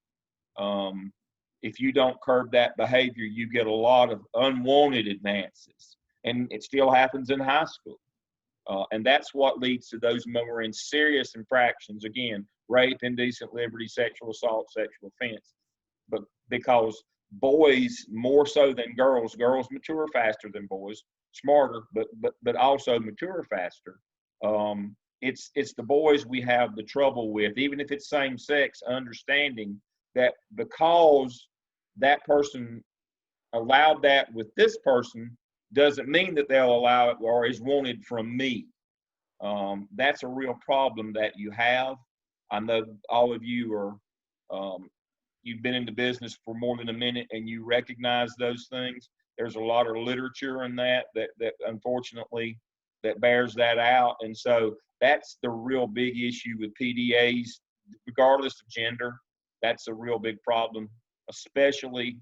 [SPEAKER 1] If you don't curb that behavior, you get a lot of unwanted advances. And it still happens in high school. And that's what leads to those more in serious infractions. Again, rape, indecent liberty, sexual assault, sexual offense. But because boys, more so than girls mature faster than boys, smarter, but also mature faster. It's the boys we have the trouble with, even if it's same sex, understanding that because that person allowed that with this person doesn't mean that they'll allow it or is wanted from me. That's a real problem that you have. I know all of you are, you've been in the business for more than a minute and you recognize those things. There's a lot of literature in that unfortunately that bears that out. And so that's the real big issue with PDAs, regardless of gender. That's a real big problem, especially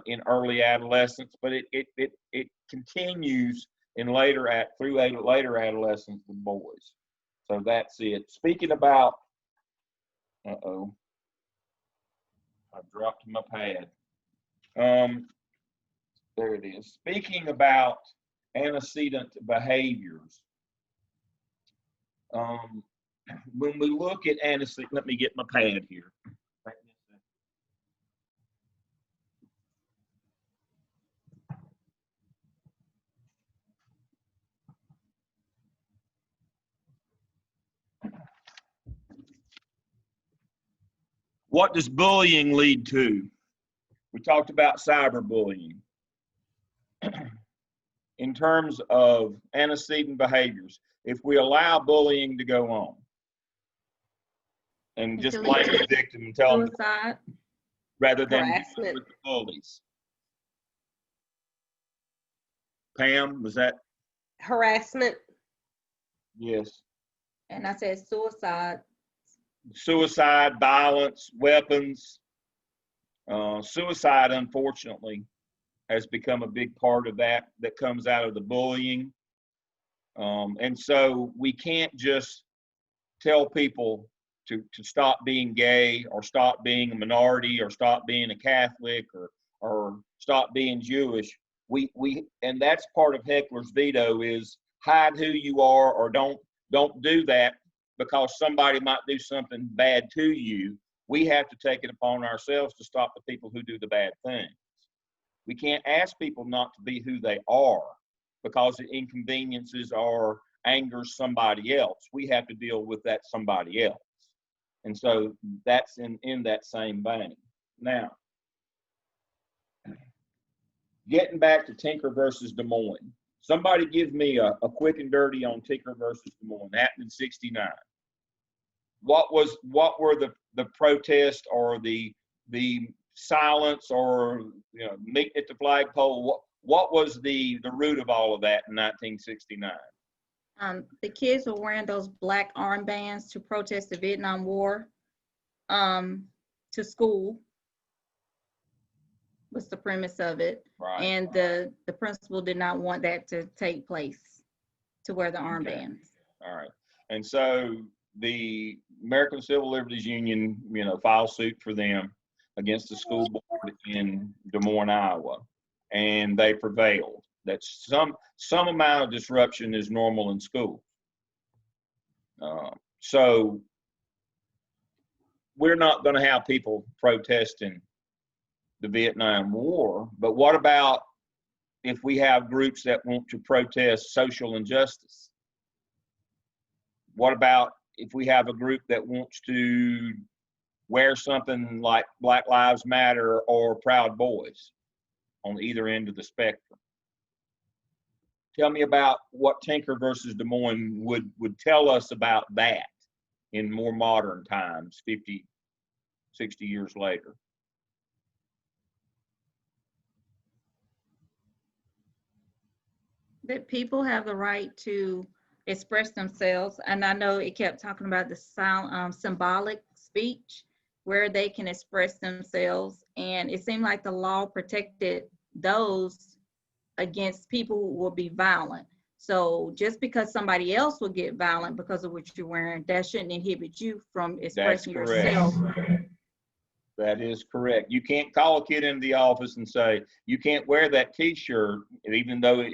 [SPEAKER 1] in early adolescence, but it continues in later adolescence with boys. So that's it. Speaking about, I dropped my pad. There it is. Speaking about antecedent behaviors, when we look at antecedent, let me get my pad here. What does bullying lead to? We talked about cyberbullying. In terms of antecedent behaviors, if we allow bullying to go on and just blame the victim and tell them rather than dealing with the bullies. Pam, was that?
[SPEAKER 10] Harassment.
[SPEAKER 1] Yes.
[SPEAKER 3] And I said suicide.
[SPEAKER 1] Suicide, violence, weapons. Suicide, unfortunately, has become a big part of that comes out of the bullying. And so we can't just tell people to stop being gay or stop being a minority or stop being a Catholic or stop being Jewish. And that's part of Heckler's veto is hide who you are or don't do that because somebody might do something bad to you. We have to take it upon ourselves to stop the people who do the bad things. We can't ask people not to be who they are because it inconveniences or angers somebody else. We have to deal with that somebody else. And so that's in that same vein. Now, getting back to Tinker versus Des Moines. Somebody give me a quick and dirty on Tinker versus Des Moines, happened in '69. What were the protest or the silence or meeting at the flagpole? What was the root of all of that in 1969?
[SPEAKER 3] The kids were wearing those black armbands to protest the Vietnam War to school. Was the premise of it.
[SPEAKER 1] Right.
[SPEAKER 3] And the principal did not want that to take place, to wear the armbands.
[SPEAKER 1] Okay. All right. And so the American Civil Liberties Union, filed suit for them against the school board in Des Moines, Iowa, and they prevailed. That some amount of disruption is normal in school. So we're not going to have people protesting the Vietnam War, but what about if we have groups that want to protest social injustice? What about if we have a group that wants to wear something like Black Lives Matter or Proud Boys on either end of the spectrum? Tell me about what Tinker versus Des Moines would tell us about that in more modern times, 50, 60 years later.
[SPEAKER 3] That people have the right to express themselves. And I know it kept talking about the symbolic speech where they can express themselves. And it seemed like the law protected those against people who will be violent. So just because somebody else will get violent because of what you're wearing, that shouldn't inhibit you from expressing yourself.
[SPEAKER 1] That is correct. You can't call a kid into the office and say, you can't wear that t-shirt, even though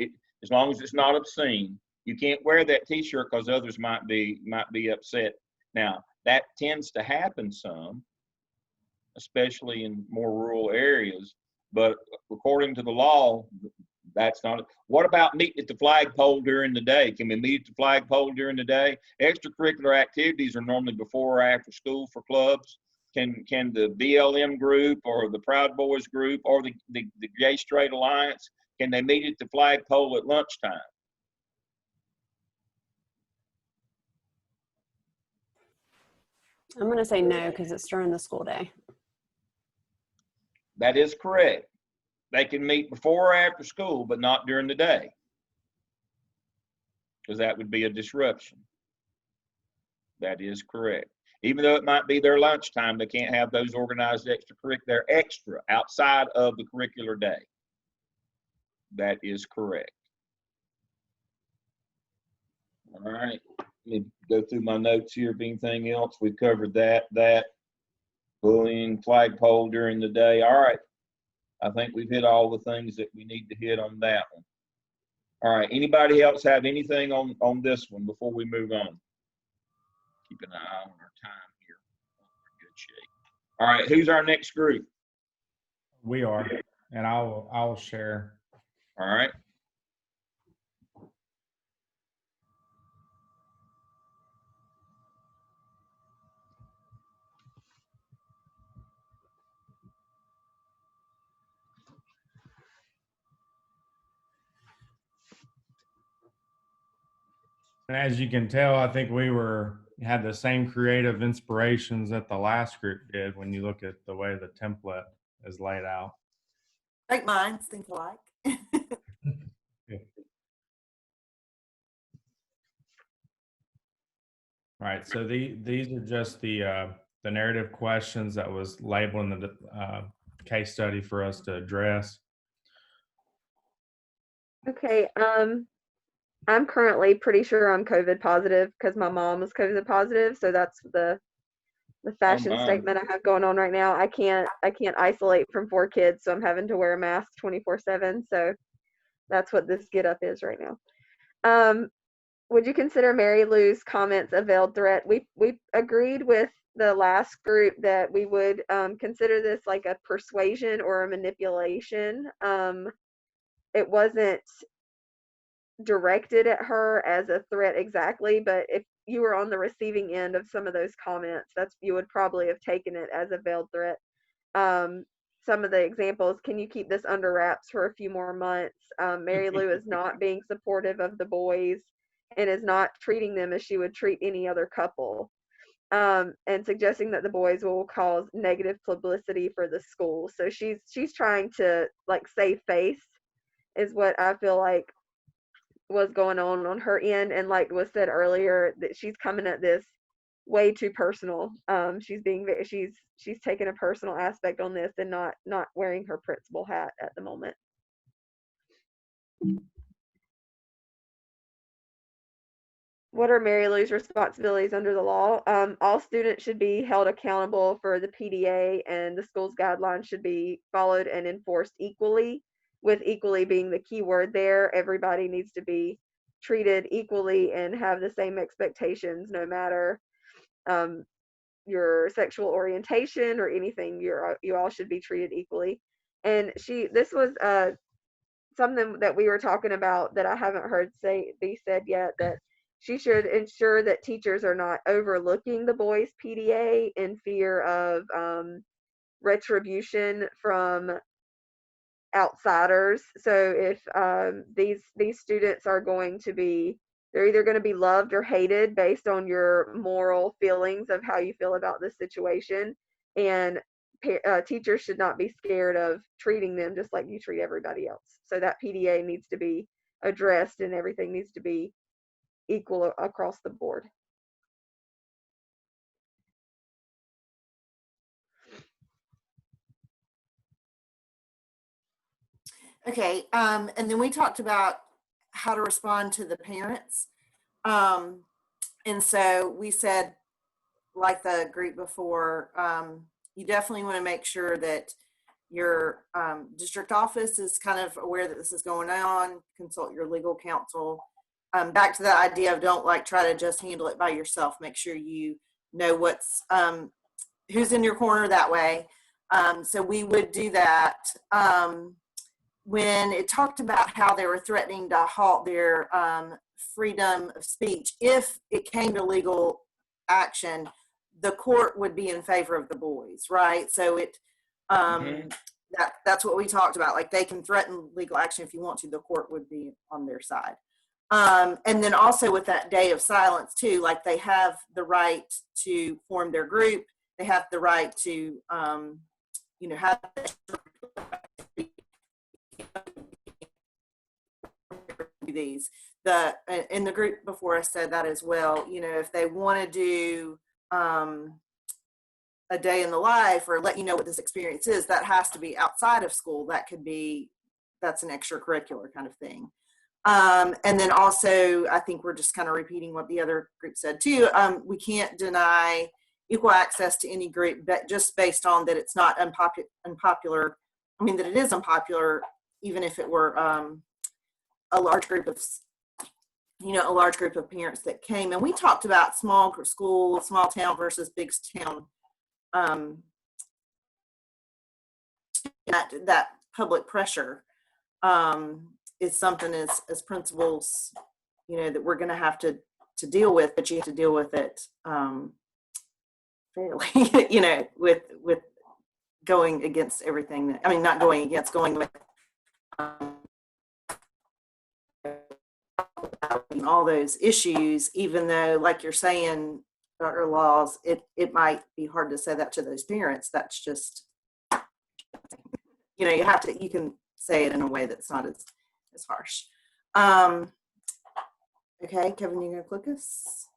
[SPEAKER 1] as long as it's not obscene, you can't wear that t-shirt because others might be upset. Now, that tends to happen some, especially in more rural areas, but according to the law, that's not. What about meeting at the flagpole during the day? Can we meet at the flagpole during the day? Extracurricular activities are normally before or after school for clubs. Can the BLM group or the Proud Boys group or the Gay Straight Alliance, can they meet at the flagpole at lunchtime?
[SPEAKER 6] I'm going to say no because it's during the school day.
[SPEAKER 1] That is correct. They can meet before or after school, but not during the day, because that would be a disruption. That is correct. Even though it might be their lunchtime, they can't have those organized extracurricular extra outside of the curricular day. That is correct. All right, let me go through my notes here. If anything else, we've covered that, bullying, flagpole during the day. All right, I think we've hit all the things that we need to hit on that one. All right, anybody else have anything on this one before we move on? Keep an eye on our time here. We're in good shape. All right, who's our next group?
[SPEAKER 11] We are, and I'll share.
[SPEAKER 1] All right.
[SPEAKER 11] And as you can tell, I think we had the same creative inspirations that the last group did when you look at the way the template is laid out.
[SPEAKER 5] Great minds think alike.
[SPEAKER 11] Yeah. Right. So these are just the narrative questions that was labeled in the case study for us to address.
[SPEAKER 2] Okay. I'm currently pretty sure I'm COVID positive because my mom was COVID positive. So that's the fashion
[SPEAKER 1] my.
[SPEAKER 2] statement I have going on right now. I can't isolate from 4 kids, so I'm having to wear a mask 24/7. So that's what this get up is right now. Would you consider Mary Lou's comments a veiled threat? We agreed with the last group that we would consider this like a persuasion or a manipulation. It wasn't directed at her as a threat exactly, but if you were on the receiving end of some of those comments, you would probably have taken it as a veiled threat. Some of the examples: can you keep this under wraps for a few more months? Mary Lou is not being supportive of the boys and is not treating them as she would treat any other couple, and suggesting that the boys will cause negative publicity for the school. So she's trying to like save face, is what I feel like was going on her end. And like was said earlier, that she's coming at this way too personal. She's taking a personal aspect on this and not wearing her principal hat at the moment. What are Mary Lou's responsibilities under the law? All students should be held accountable for the PDA, and the school's guidelines should be followed and enforced equally, with equally being the key word there. Everybody needs to be treated equally and have the same expectations, no matter your sexual orientation or anything. You all should be treated equally. And this was something that we were talking about that I haven't heard be said yet, that she should ensure that teachers are not overlooking the boys' PDA in fear of retribution from outsiders. So if these students are they're either going to be loved or hated based on your moral feelings of how you feel about this situation, and teachers should not be scared of treating them just like you treat everybody else. So that PDA needs to be addressed and everything needs to be equal across the board.
[SPEAKER 5] Okay, and then we talked about how to respond to the parents. And so we said, like the group before, you definitely want to make sure that your district office is kind of aware that this is going on, consult your legal counsel. Back to the idea of don't try to just handle it by yourself. Make sure you know who's in your corner that way. So we would do that. When it talked about how they were threatening to halt their freedom of speech, if it came to legal action, the court would be in favor of the boys, right? So that's what we talked about. Like, they can threaten legal action if you want to. The court would be on their side. And then also with that day of silence too, like, they have the right to form their group. They have the right to, have these. In the group before I said that as well, if they want to do a day in the life or let you know what this experience is, that has to be outside of school. That's an extracurricular kind of thing. And then also, I think we're just kind of repeating what the other group said too. We can't deny equal access to any group, but just based on that it's not unpopular. I mean, that it is unpopular, even if it were a large group of parents that came. And we talked about small school, small town versus big town. That public pressure is something as principals, that we're going to have to deal with, but you have to deal with it fairly, with going against everything not going against, going with all those issues, even though, like you're saying, Dr. Laws, it might be hard to say that to those parents. That's just, you can say it in a way that's not as harsh. Okay, Kevin, you gonna click us?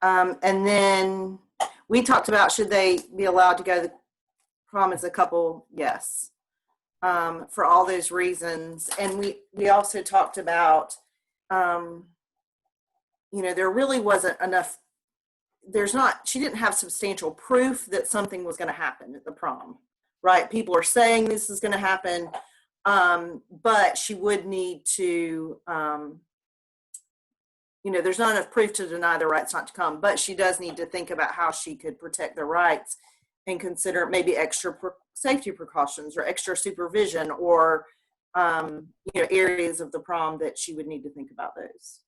[SPEAKER 5] And then we talked about, should they be allowed to go to the prom as a couple, yes. For all those reasons. And we also talked about, there really wasn't enough, she didn't have substantial proof that something was going to happen at the prom, right? People are saying this is going to happen, but she would need to, there's not enough proof to deny the rights not to come, but she does need to think about how she could protect their rights and consider maybe extra safety precautions or extra supervision or, areas of the prom that she would need to think about those.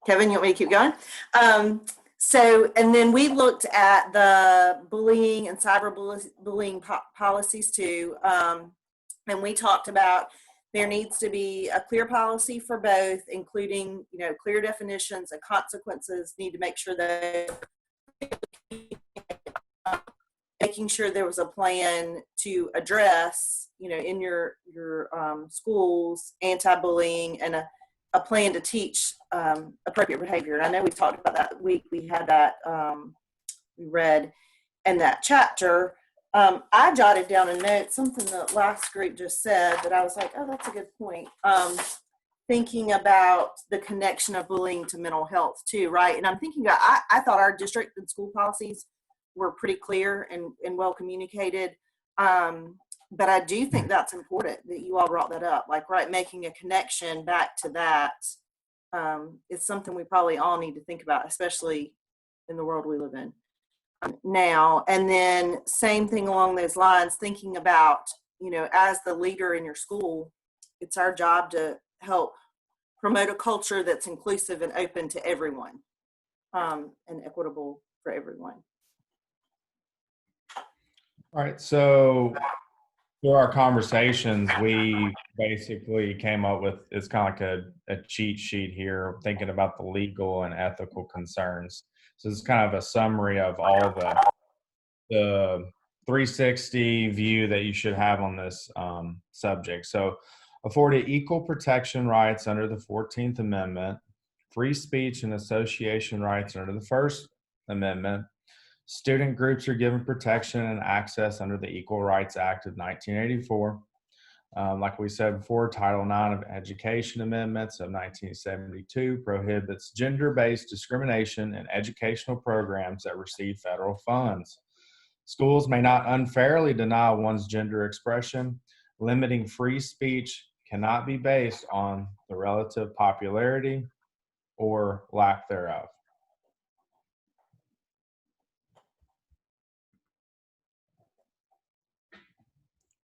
[SPEAKER 5] Kevin, you want me to keep going? And then we looked at the bullying and cyberbullying policies too. And we talked about there needs to be a clear policy for both, including, clear definitions and consequences. Need to make sure that making sure there was a plan to address, in your schools, anti-bullying and a plan to teach appropriate behavior. And I know we talked about that week. We had that, we read in that chapter. I jotted down a note, something the last group just said that I was like, oh, that's a good point. Thinking about the connection of bullying to mental health too, right? And I'm thinking about, I thought our district and school policies were pretty clear and well communicated. But I do think that's important that you all brought that up, like, right, making a connection back to that is something we probably all need to think about, especially in the world we live in now. And then same thing along those lines, thinking about, as the leader in your school, it's our job to help promote a culture that's inclusive and open to everyone, and equitable for everyone.
[SPEAKER 11] All right, so through our conversations, we basically came up with, it's kind of like a cheat sheet here, thinking about the legal and ethical concerns. So it's kind of a summary of all the 360 view that you should have on this subject. So afforded equal protection rights under the 14th Amendment, free speech and association rights under the First Amendment. Student groups are given protection and access under the Equal Rights Act of 1984. Like we said before, Title IX of Education Amendments of 1972 prohibits gender-based discrimination in educational programs that receive federal funds. Schools may not unfairly deny one's gender expression. Limiting free speech cannot be based on the relative popularity or lack thereof.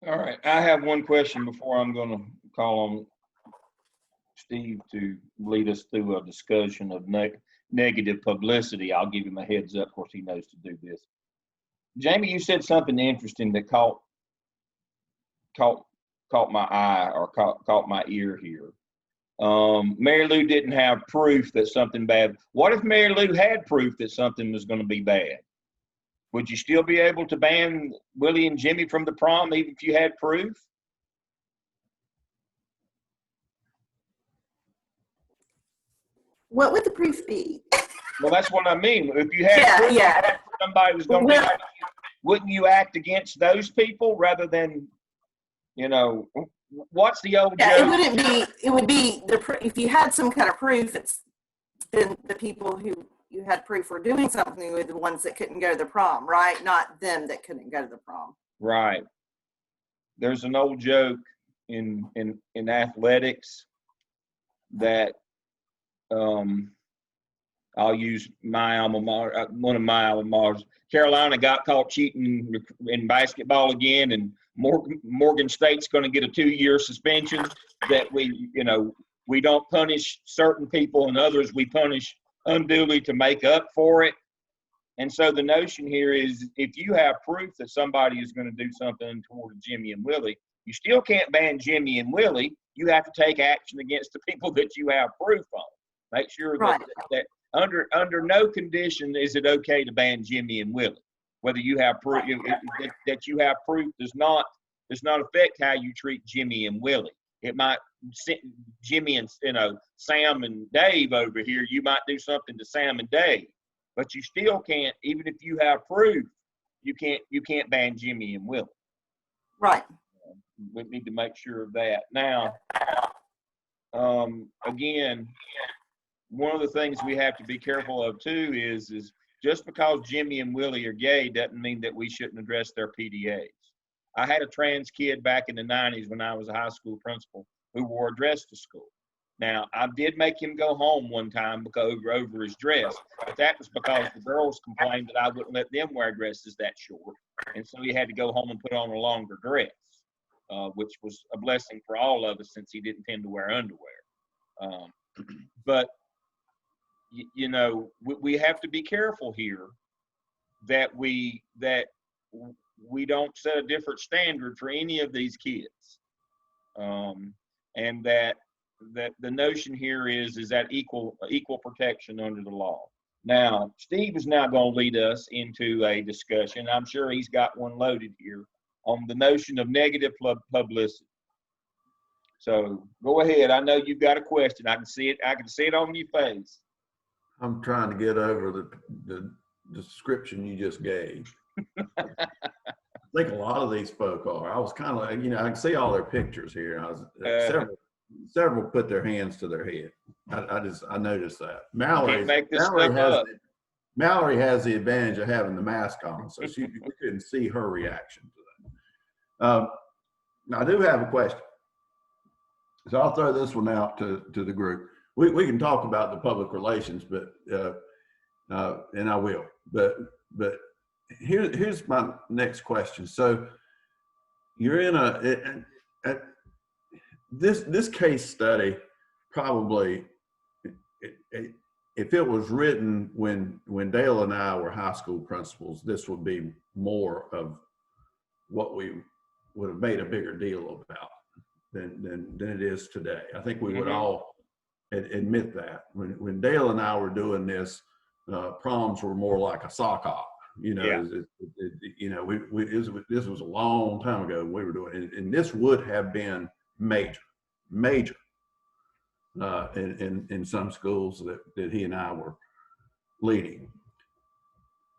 [SPEAKER 1] All right, I have one question before I'm going to call on Steve to lead us through a discussion of negative publicity. I'll give him a heads up. Of course, he knows to do this. Jamie, you said something interesting that caught my eye or caught my ear here. Mary Lou didn't have proof that something bad. What if Mary Lou had proof that something was going to be bad? Would you still be able to ban Willie and Jimmy from the prom even if you had proof?
[SPEAKER 5] What would the proof be?
[SPEAKER 1] Well, that's what I mean. If you had proof that somebody was going to be, wouldn't you act against those people rather than, what's the old joke?
[SPEAKER 5] It would be if you had some kind of proof, it's then the people who you had proof were doing something with the ones that couldn't go to the prom, right? Not them that couldn't go to the prom.
[SPEAKER 1] Right. There's an old joke in athletics that I'll use my alma mater, one of my alma maters. Carolina got caught cheating in basketball again, and Morgan State's going to get a 2-year suspension. That we don't punish certain people and others we punish unduly to make up for it. And so the notion here is if you have proof that somebody is going to do something toward Jimmy and Willie, you still can't ban Jimmy and Willie. You have to take action against the people that you have proof on. Make sure that under no condition is it okay to ban Jimmy and Willie. Whether you have proof that you have proof does not affect how you treat Jimmy and Willie. It might, Jimmy and, Sam and Dave over here, you might do something to Sam and Dave, but you still can't, even if you have proof, you can't ban Jimmy and Willie.
[SPEAKER 5] Right.
[SPEAKER 1] We need to make sure of that. Now, again, one of the things we have to be careful of too is just because Jimmy and Willie are gay doesn't mean that we shouldn't address their PDAs. I had a trans kid back in the 90s when I was a high school principal who wore a dress to school. Now, I did make him go home one time because over his dress, but that was because the girls complained that I wouldn't let them wear dresses that short, and so he had to go home and put on a longer dress, which was a blessing for all of us since he didn't tend to wear underwear. But we have to be careful here that we don't set a different standard for any of these kids, and that the notion here is that equal protection under the law. Now, Steve is now going to lead us into a discussion. I'm sure he's got one loaded here on the notion of negative publicity. So go ahead. I know you've got a question. I can see it. I can see it on your face.
[SPEAKER 4] I'm trying to get over the description you just gave. I think a lot of these folk are. I was kind of like, I can see all their pictures here. I was several put their hands to their head. I noticed that. Mallory has the advantage of having the mask on, so we couldn't see her reaction to that. Now I do have a question, so I'll throw this one out to the group. We can talk about the public relations, but and I will. But here's my next question. So you're in this case study, probably, if it was written when Dale and I were high school principals, this would be more of what we would have made a bigger deal about than it is today. I think we would all admit that. When Dale and I were doing this, proms were more like a sock hop. This was a long time ago we were doing it, and this would have been major in some schools that he and I were leading.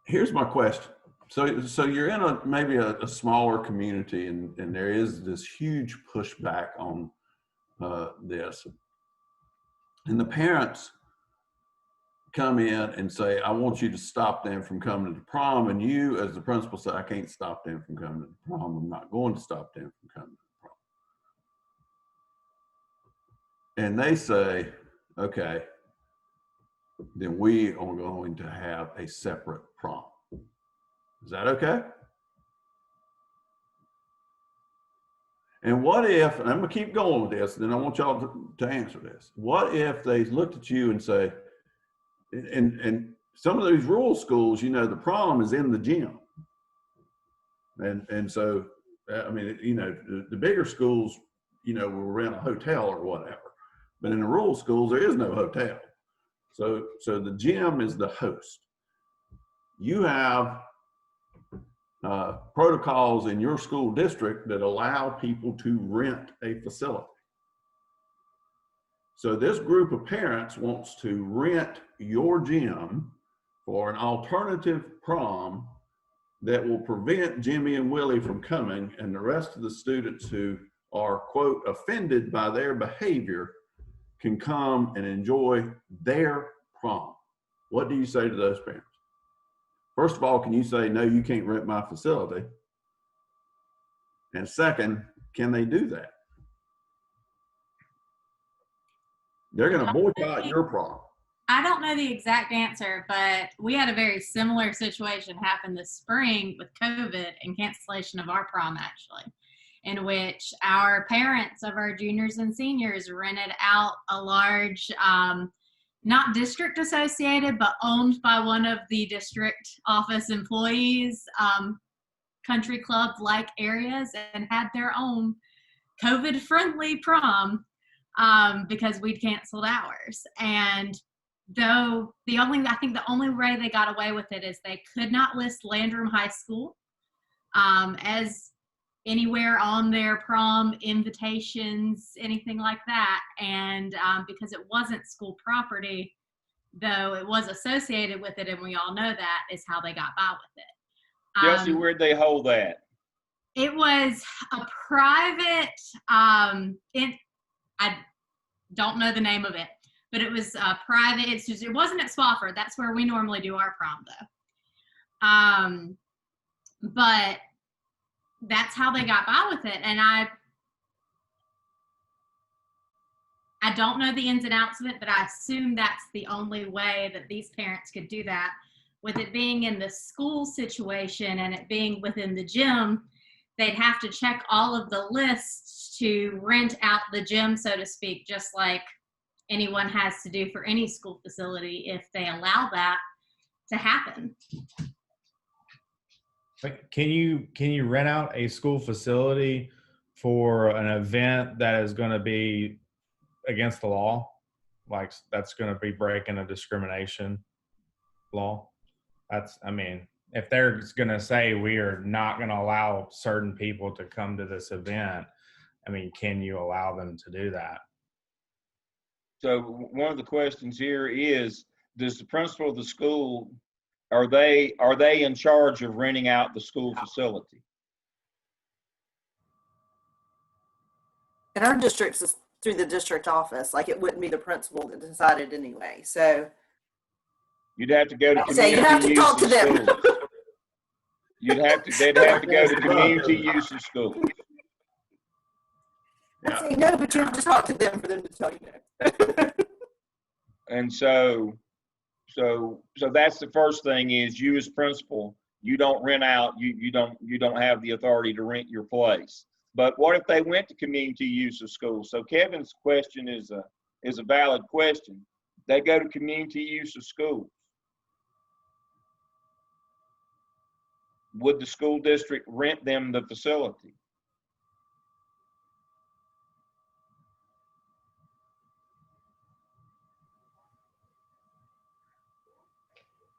[SPEAKER 4] Here's my question. So you're in maybe a smaller community, and there is this huge pushback on this, and the parents come in and say, I want you to stop them from coming to the prom, and you as the principal say, I can't stop them from coming to the prom. I'm not going to stop them from coming to the prom. And they say, okay, then we are going to have a separate prom. Is that okay? And what if, and I'm gonna keep going with this, then I want y'all to answer this. What if they looked at you and say, and some of these rural schools, the prom is in the gym. And so, I mean, the bigger schools, will rent a hotel or whatever. But in the rural schools, there is no hotel. So the gym is the host. You have protocols in your school district that allow people to rent a facility. So this group of parents wants to rent your gym for an alternative prom that will prevent Jimmy and Willie from coming, and the rest of the students who are, quote, offended by their behavior can come and enjoy their prom. What do you say to those parents? First of all, can you say, no, you can't rent my facility? And second, can they do that? They're going to boycott your prom.
[SPEAKER 9] I don't know the exact answer, but we had a very similar situation happen this spring with COVID and cancellation of our prom, actually, in which our parents of our juniors and seniors rented out a large, not district associated, but owned by one of the district office employees, country club-like areas, and had their own COVID-friendly prom because we'd canceled ours. And though I think the only way they got away with it is they could not list Landrum High School as anywhere on their prom invitations, anything like that. And because it wasn't school property, though it was associated with it, and we all know that, is how they got by with it.
[SPEAKER 1] Kelsey, where'd they hold that?
[SPEAKER 9] It was a private, I don't know the name of it, but it was private. It wasn't at Swafford. That's where we normally do our prom, though. But that's how they got by with it. And I don't know the ins and outs of it, but I assume that's the only way that these parents could do that. With it being in the school situation and it being within the gym, they'd have to check all of the lists to rent out the gym, so to speak, just like anyone has to do for any school facility if they allow that to happen.
[SPEAKER 11] Can you rent out a school facility for an event that is going to be against the law? Like that's going to be breaking a discrimination law? I mean, if they're going to say we are not going to allow certain people to come to this event, I mean, can you allow them to do that?
[SPEAKER 1] So one of the questions here is, does the principal of the school, are they in charge of renting out the school facility?
[SPEAKER 5] In our districts, it's through the district office. Like it wouldn't be the principal that decided anyway. So
[SPEAKER 1] you'd have to go to
[SPEAKER 5] so you have to talk to them.
[SPEAKER 1] They'd have to go to community use of schools.
[SPEAKER 5] I say no, but you have to talk to them for them to tell you no.
[SPEAKER 1] And so that's the first thing is you as principal, you don't rent out, you don't have the authority to rent your place. But what if they went to community use of schools? So Kevin's question is a valid question. They go to community use of schools. Would the school district rent them the facility?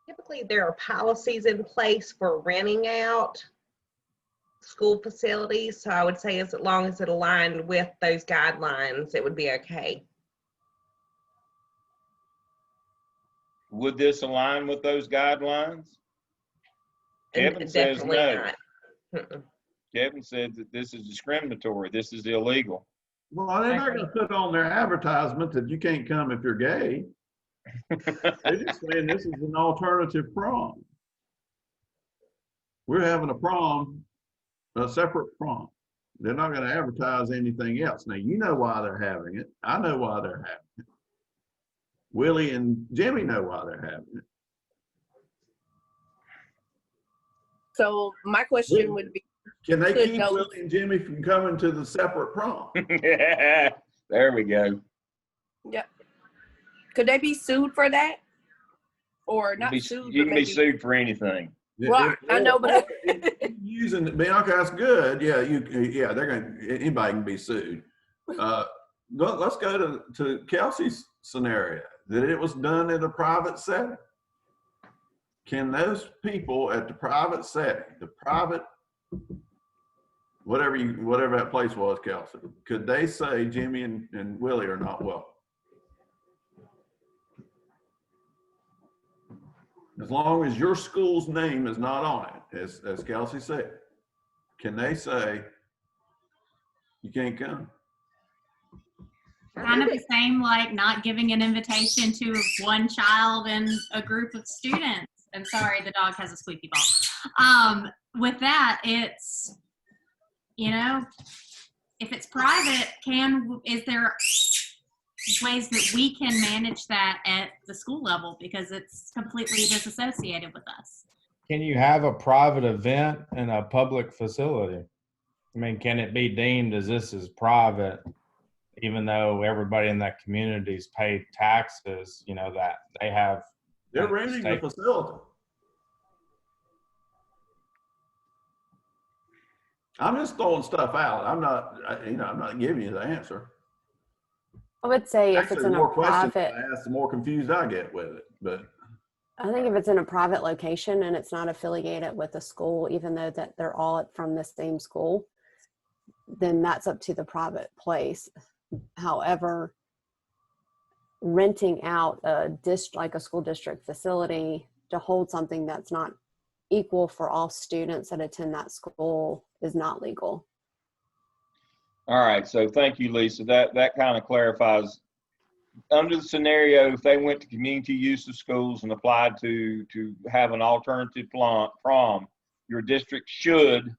[SPEAKER 10] Typically, there are policies in place for renting out school facilities. So I would say as long as it aligned with those guidelines, it would be okay.
[SPEAKER 1] Would this align with those guidelines? Kevin says no. Kevin said that this is discriminatory. This is illegal.
[SPEAKER 4] Well, they're not going to put on their advertisement that you can't come if you're gay. They're just saying this is an alternative prom. We're having a prom, a separate prom. They're not going to advertise anything else. Now, you know why they're having it. I know why they're having it. Willie and Jimmy know why they're having it.
[SPEAKER 13] So my question would be,
[SPEAKER 4] can they keep Willie and Jimmy from coming to the separate prom?
[SPEAKER 1] Yeah, there we go.
[SPEAKER 13] Yeah. Could they be sued for that? Or not sued?
[SPEAKER 1] You can be sued for anything.
[SPEAKER 13] Well, I know, but
[SPEAKER 4] using Bianca, that's good. Yeah, they're going. Anybody can be sued. Let's go to Kelsey's scenario that it was done in a private setting. Can those people at the private setting, the private, whatever that place was, Kelsey, could they say Jimmy and Willie are not welcome? As long as your school's name is not on it, as Kelsey said, can they say you can't come?
[SPEAKER 9] Kind of the same like not giving an invitation to one child and a group of students. And sorry, the dog has a squeaky ball. With that, it's, if it's private, is there ways that we can manage that at the school level because it's completely disassociated with us?
[SPEAKER 11] Can you have a private event in a public facility? I mean, can it be deemed as this is private, even though everybody in that community's paid taxes, that they have.
[SPEAKER 4] They're renting the facility. I'm just throwing stuff out. I'm not giving you the answer.
[SPEAKER 6] I would say if
[SPEAKER 4] Actually,
[SPEAKER 6] it's in
[SPEAKER 4] the more
[SPEAKER 6] a
[SPEAKER 4] questions
[SPEAKER 6] private,
[SPEAKER 4] I ask, the more confused I get with it. But
[SPEAKER 6] I think if it's in a private location and it's not affiliated with a school, even though that they're all from the same school, then that's up to the private place. However, renting out like a school district facility to hold something that's not equal for all students that attend that school is not legal.
[SPEAKER 1] All right, so thank you, Lisa. That kind of clarifies. Under the scenario, if they went to community use of schools and applied to have an alternative prom, your district should,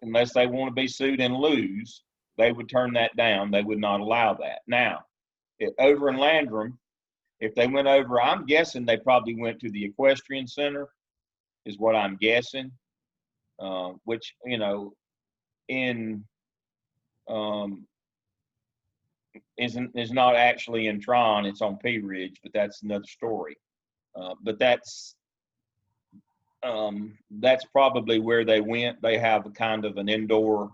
[SPEAKER 1] unless they want to be sued and lose, they would turn that down. They would not allow that. Now, over in Landrum, if they went over, I'm guessing they probably went to the equestrian center, is what I'm guessing, which, you know, is not actually in Tron, it's on Pea Ridge, but that's another story. But that's probably where they went. They have a kind of an indoor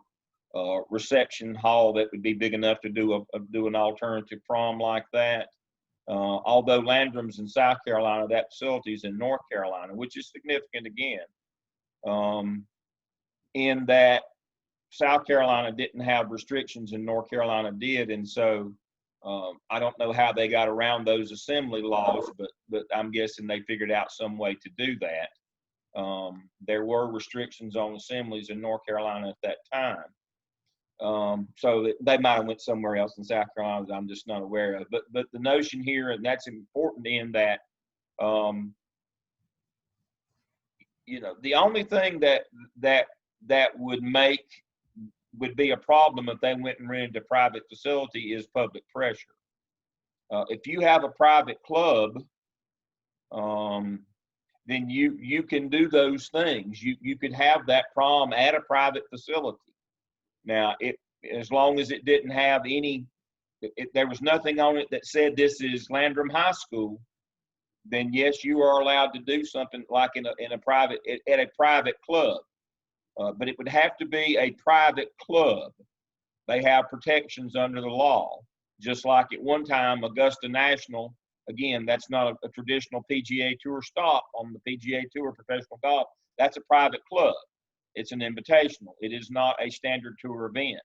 [SPEAKER 1] reception hall that would be big enough to do an alternative prom like that. Although Landrum's in South Carolina, that facility is in North Carolina, which is significant again, in that South Carolina didn't have restrictions and North Carolina did. And so I don't know how they got around those assembly laws, but I'm guessing they figured out some way to do that. There were restrictions on assemblies in North Carolina at that time. So that they might have went somewhere else in South Carolina that I'm just not aware of. But the notion here, and that's important in that, you know, the only thing that would be a problem if they went and rented a private facility is public pressure. If you have a private club, then you can do those things. You could have that prom at a private facility. Now, as long as it didn't have there was nothing on it that said this is Landrum High School, then yes, you are allowed to do something like at a private club. But it would have to be a private club. They have protections under the law, just like at one time Augusta National. Again, that's not a traditional PGA Tour stop on the PGA Tour professional golf. That's a private club. It's an invitational. It is not a standard tour event.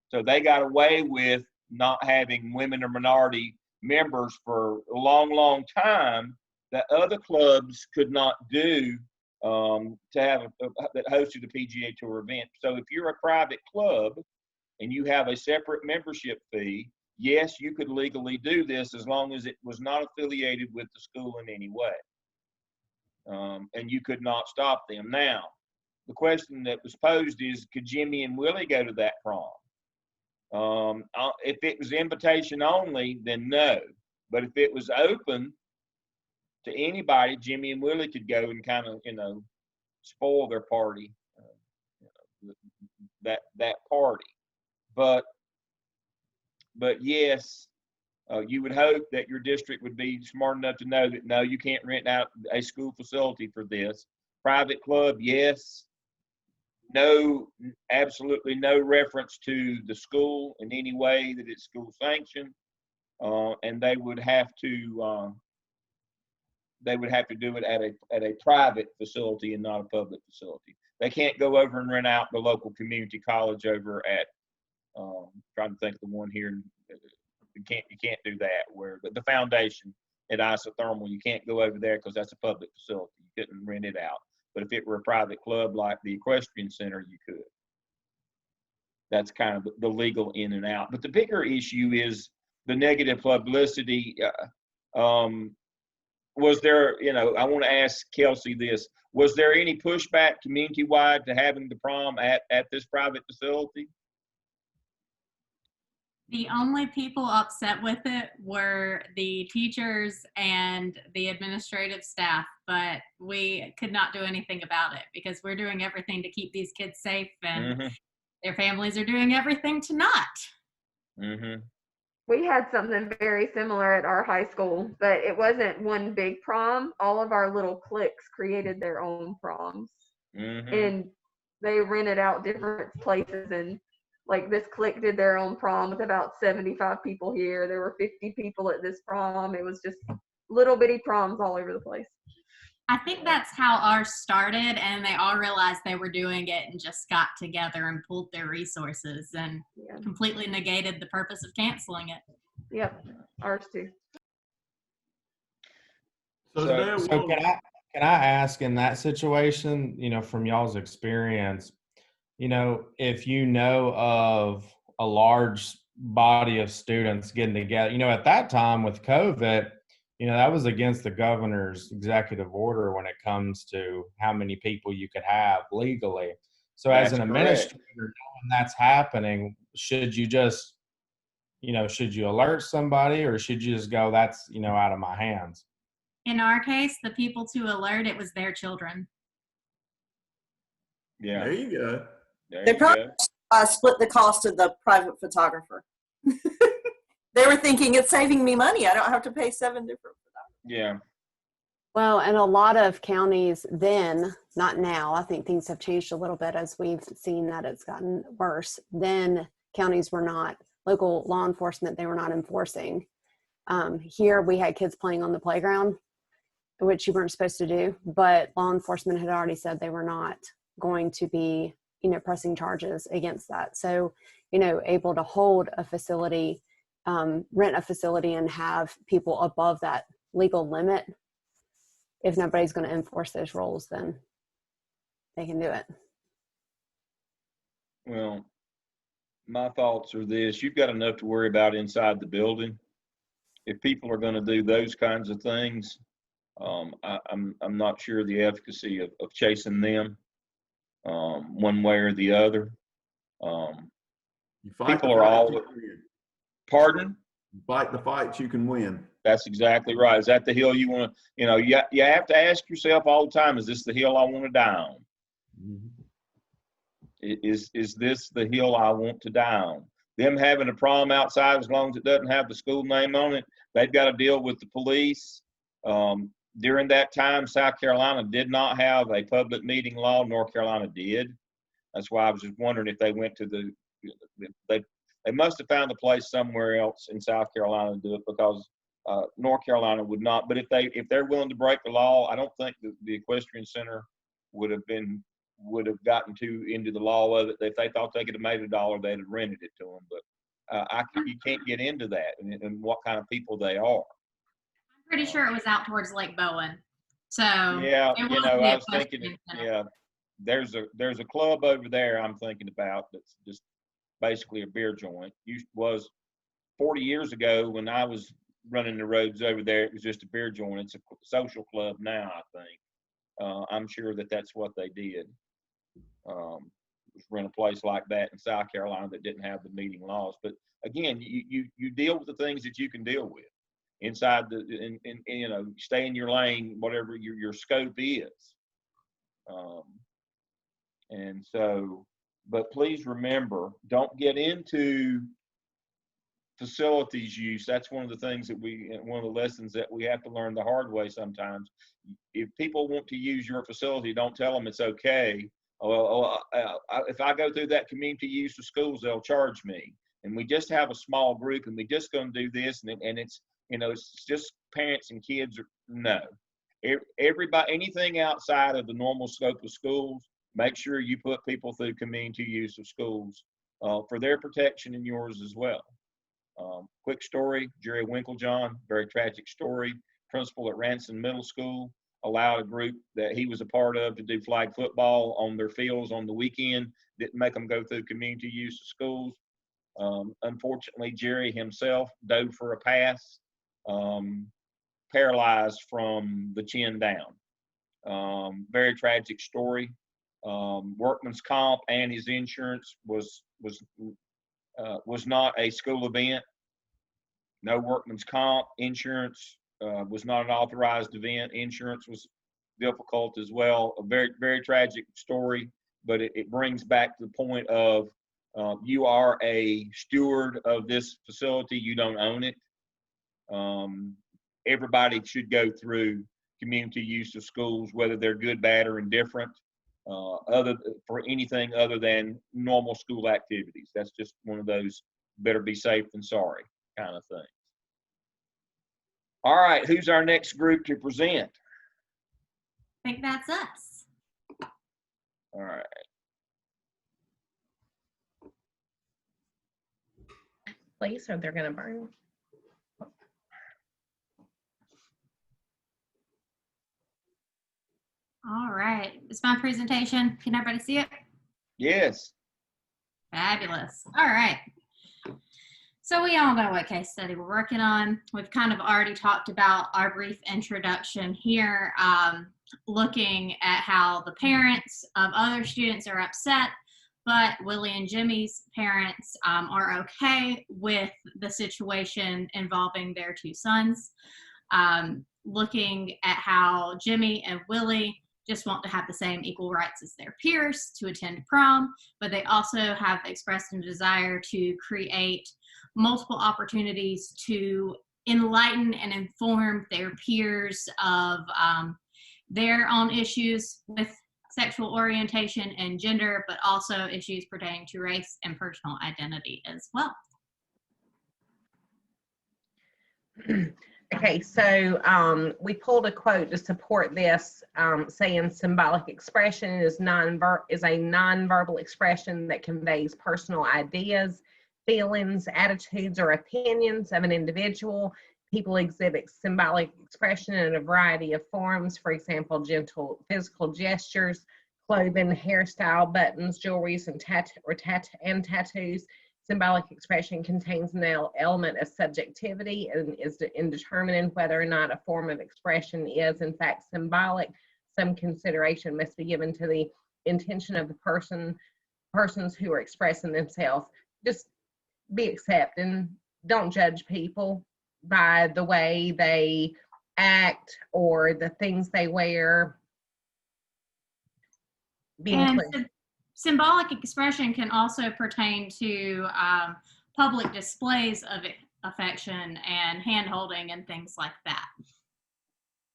[SPEAKER 1] So they got away with not having women or minority members for a long, long time that other clubs could not do to have that hosted a PGA Tour event. So if you're a private club and you have a separate membership fee, yes, you could legally do this as long as it was not affiliated with the school in any way. And you could not stop them. Now, the question that was posed is, could Jimmy and Willie go to that prom? If it was invitation only, then no. But if it was open to anybody, Jimmy and Willie could go and kind of, you know, spoil their party, that party. But yes, you would hope that your district would be smart enough to know that no, you can't rent out a school facility for this. Private club, yes. No, absolutely no reference to the school in any way that it's school sanctioned, and they would have to do it at a private facility and not a public facility. They can't go over and rent out the local community college over at trying to think of the one here. You can't do that. But the foundation at Isothermal, you can't go over there because that's a public facility. You couldn't rent it out. But if it were a private club like the Equestrian Center, you could. That's kind of the legal in and out. But the bigger issue is the negative publicity. Was there, you know, I want to ask Kelsey this. Was there any pushback community-wide to having the prom at this private facility?
[SPEAKER 9] The only people upset with it were the teachers and the administrative staff, but we could not do anything about it because we're doing everything to keep these kids safe, and their families are doing everything to not.
[SPEAKER 2] We had something very similar at our high school, but it wasn't one big prom. All of our little cliques created their own proms, and they rented out different places, and like this clique did their own prom with about 75 people here. There were 50 people at this prom. It was just little bitty proms all over the place.
[SPEAKER 9] I think that's how ours started, and they all realized they were doing it and just got together and pooled their resources and completely negated the purpose of canceling it.
[SPEAKER 2] Yep, ours too.
[SPEAKER 4] So
[SPEAKER 11] can I ask, in that situation, from y'all's experience, if you know of a large body of students getting together, at that time with COVID, that was against the governor's executive order when it comes to how many people you could have legally. So as an administrator, knowing that's happening, should you just, should you alert somebody, or should you just go, that's, out of my hands?
[SPEAKER 9] In our case, the people to alert, it was their children.
[SPEAKER 1] Yeah.
[SPEAKER 4] There you go.
[SPEAKER 5] They probably split the cost of the private photographer. They were thinking, it's saving me money. I don't have to pay 7 different photographers.
[SPEAKER 1] Yeah.
[SPEAKER 6] Well, and a lot of counties then, not now, I think things have changed a little bit as we've seen that it's gotten worse. Then counties were not, local law enforcement, they were not enforcing. Here we had kids playing on the playground, which you weren't supposed to do, but law enforcement had already said they were not going to be, pressing charges against that. So, able to hold a facility, rent a facility and have people above that legal limit. If nobody's going to enforce those rules, then they can do it.
[SPEAKER 1] Well, my thoughts are this: you've got enough to worry about inside the building. If people are going to do those kinds of things, I'm not sure the efficacy of chasing them one way or the other. People are all. Pardon?
[SPEAKER 4] You fight the fights you can win.
[SPEAKER 1] That's exactly right. Is that the hill you want to? You have to ask yourself all the time: is this the hill I want to die on?
[SPEAKER 4] Mm-hmm.
[SPEAKER 1] Is this the hill I want to die on? Them having a problem outside, as long as it doesn't have the school name on it, they've got to deal with the police. During that time, South Carolina did not have a public meeting law. North Carolina did. That's why I was just wondering if they went to they must have found a place somewhere else in South Carolina to do it, because North Carolina would not. But if they're willing to break the law, I don't think the Equestrian Center would have gotten into the law of it. If they thought they could have made $1, they'd have rented it to them. But you can't get into that and what kind of people they are.
[SPEAKER 9] I'm pretty sure it was out towards Lake Bowen. So
[SPEAKER 1] yeah, I was thinking, there's a club over there I'm thinking about that's just basically a beer joint. Was 40 years ago when I was running the roads over there, it was just a beer joint. It's a social club now, I think. I'm sure that's what they did. Run a place like that in South Carolina that didn't have the meeting laws. But again, you deal with the things that you can deal with inside stay in your lane, whatever your scope is. And so, but please remember, don't get into facilities use. That's one of the things that one of the lessons that we have to learn the hard way sometimes. If people want to use your facility, don't tell them it's okay. If I go through that community use of schools, they'll charge me. And we just have a small group, and we just going to do this, and it's it's just parents and kids. No, everybody, anything outside of the normal scope of schools, make sure you put people through community use of schools for their protection and yours as well. Quick story: Jerry Winklejohn, very tragic story. Principal at Ranson Middle School allowed a group that he was a part of to do flag football on their fields on the weekend. Didn't make them go through community use of schools. Unfortunately, Jerry himself dove for a pass, paralyzed from the chin down. Very tragic story. Workman's comp and his insurance was not a school event. No workman's comp. Insurance was not an authorized event. Insurance was difficult as well. A very, very tragic story, but it brings back to the point of you are a steward of this facility. You don't own it. Everybody should go through community use of schools, whether they're good, bad, or indifferent, for anything other than normal school activities. That's just one of those better be safe than sorry kind of things. All right, who's our next group to present?
[SPEAKER 9] think that's us.
[SPEAKER 1] All right.
[SPEAKER 10] Please, or they're gonna burn.
[SPEAKER 9] All right. It's my presentation. Can everybody see it?
[SPEAKER 1] Yes.
[SPEAKER 9] Fabulous. All right. So we all know what case study we're working on. We've kind of already talked about our brief introduction here, looking at how the parents of other students are upset, but Willie and Jimmy's parents are okay with the situation involving their two sons. Looking at how Jimmy and Willie just want to have the same equal rights as their peers to attend prom, but they also have expressed a desire to create multiple opportunities to enlighten and inform their peers of their own issues with sexual orientation and gender, but also issues pertaining to race and personal identity as well.
[SPEAKER 10] Okay, so we pulled a quote to support this, saying symbolic expression is a nonverbal expression that conveys personal ideas, feelings, attitudes, or opinions of an individual. People exhibit symbolic expression in a variety of forms, for example, gentle physical gestures, clothing, hairstyle, buttons, jewelries, and tattoos. Symbolic expression contains an element of subjectivity and is in determining whether or not a form of expression is in fact symbolic. Some consideration must be given to the intention of the persons who are expressing themselves. Just be accepting. Don't judge people by the way they act or the things they wear. Be inclusive.
[SPEAKER 9] Symbolic expression can also pertain to public displays of affection and hand-holding and things like that,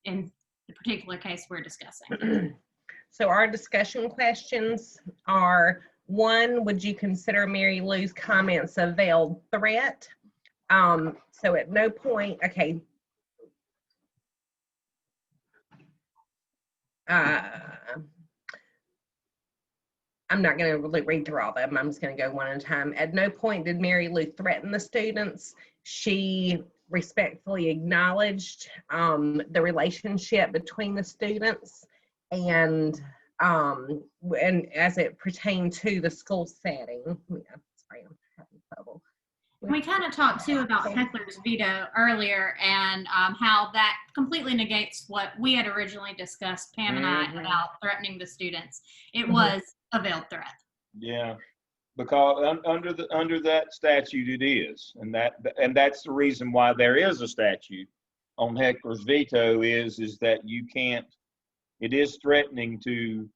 [SPEAKER 9] in the particular case we're discussing.
[SPEAKER 10] So our discussion questions are, 1, would you consider Mary Lou's comments a veiled threat? So at no point, okay. I'm not going to really read through all of them. I'm just going to go one at a time. At no point did Mary Lou threaten the students. She respectfully acknowledged the relationship between the students and as it pertained to the school setting. Sorry, I'm having trouble.
[SPEAKER 9] We kind of talked too about Heckler's veto earlier and how that completely negates what we had originally discussed, Pam and I, about threatening the students. It was a veiled threat.
[SPEAKER 1] Yeah, because under that statute it is, and that's the reason why there is a statute on Heckler's veto is that you can't. It is threatening to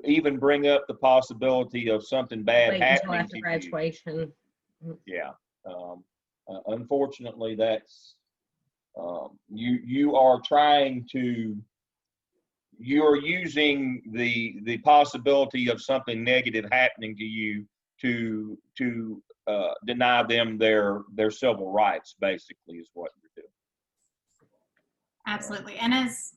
[SPEAKER 1] even bring up the possibility of something bad happening
[SPEAKER 10] after graduation.
[SPEAKER 1] Yeah, unfortunately, that's you are trying to. You're using the possibility of something negative happening to you to deny them their civil rights. Basically, is what you're doing.
[SPEAKER 9] Absolutely, and as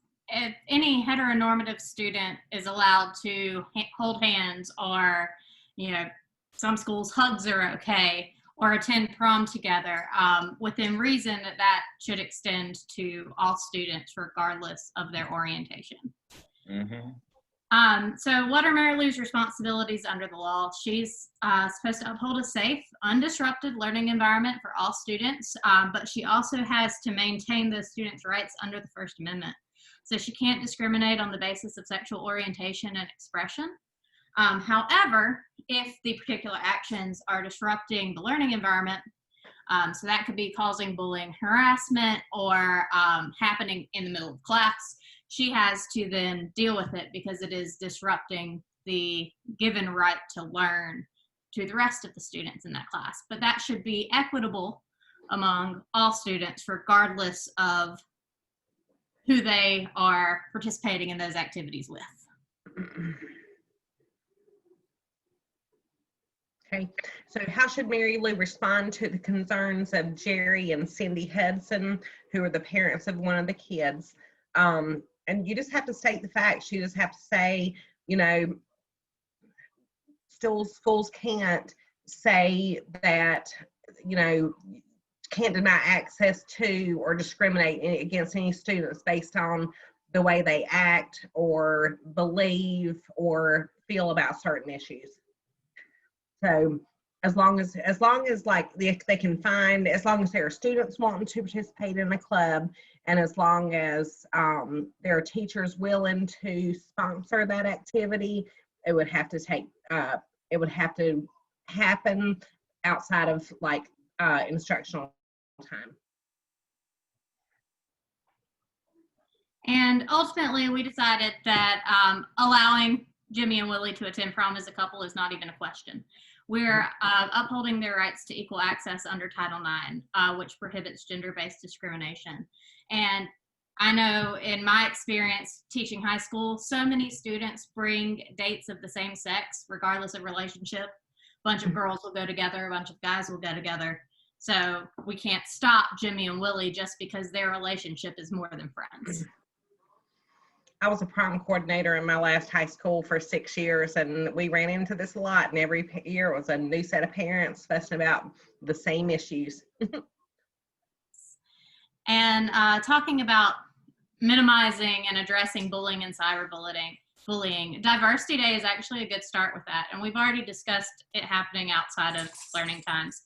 [SPEAKER 9] any heteronormative student is allowed to hold hands, or some schools hugs are okay, or attend prom together, within reason, that should extend to all students regardless of their orientation. So what are Mary Lou's responsibilities under the law? She's supposed to uphold a safe, undisrupted learning environment for all students, but she also has to maintain those students' rights under the First Amendment. So she can't discriminate on the basis of sexual orientation and expression. However, if the particular actions are disrupting the learning environment, so that could be causing bullying, harassment, or happening in the middle of class, she has to then deal with it because it is disrupting the given right to learn to the rest of the students in that class. But that should be equitable among all students, regardless of who they are participating in those activities with.
[SPEAKER 10] Okay, so how should Mary Lou respond to the concerns of Jerry and Cindy Hudson, who are the parents of one of the kids? and you just have to state the facts. You just have to say, you know, still schools can't say that, you know, can't deny access to or discriminate against any students based on the way they act or believe or feel about certain issues. So as long as like they can find, as long as there are students wanting to participate in a club, and as long as there are teachers willing to sponsor that activity, it would have to take it would have to happen outside of like instructional time.
[SPEAKER 9] And ultimately, we decided that allowing Jimmy and Willie to attend prom as a couple is not even a question. We're upholding their rights to equal access under Title IX, which prohibits gender-based discrimination. And I know in my experience teaching high school, so many students bring dates of the same sex, regardless of relationship. A bunch of girls will go together, a bunch of guys will go together. So we can't stop Jimmy and Willie just because their relationship is more than friends.
[SPEAKER 10] I was a prom coordinator in my last high school for 6 years, and we ran into this a lot, and every year it was a new set of parents fussing about the same issues.
[SPEAKER 9] And talking about minimizing and addressing bullying and cyberbullying, Diversity Day is actually a good start with that. And we've already discussed it happening outside of learning times.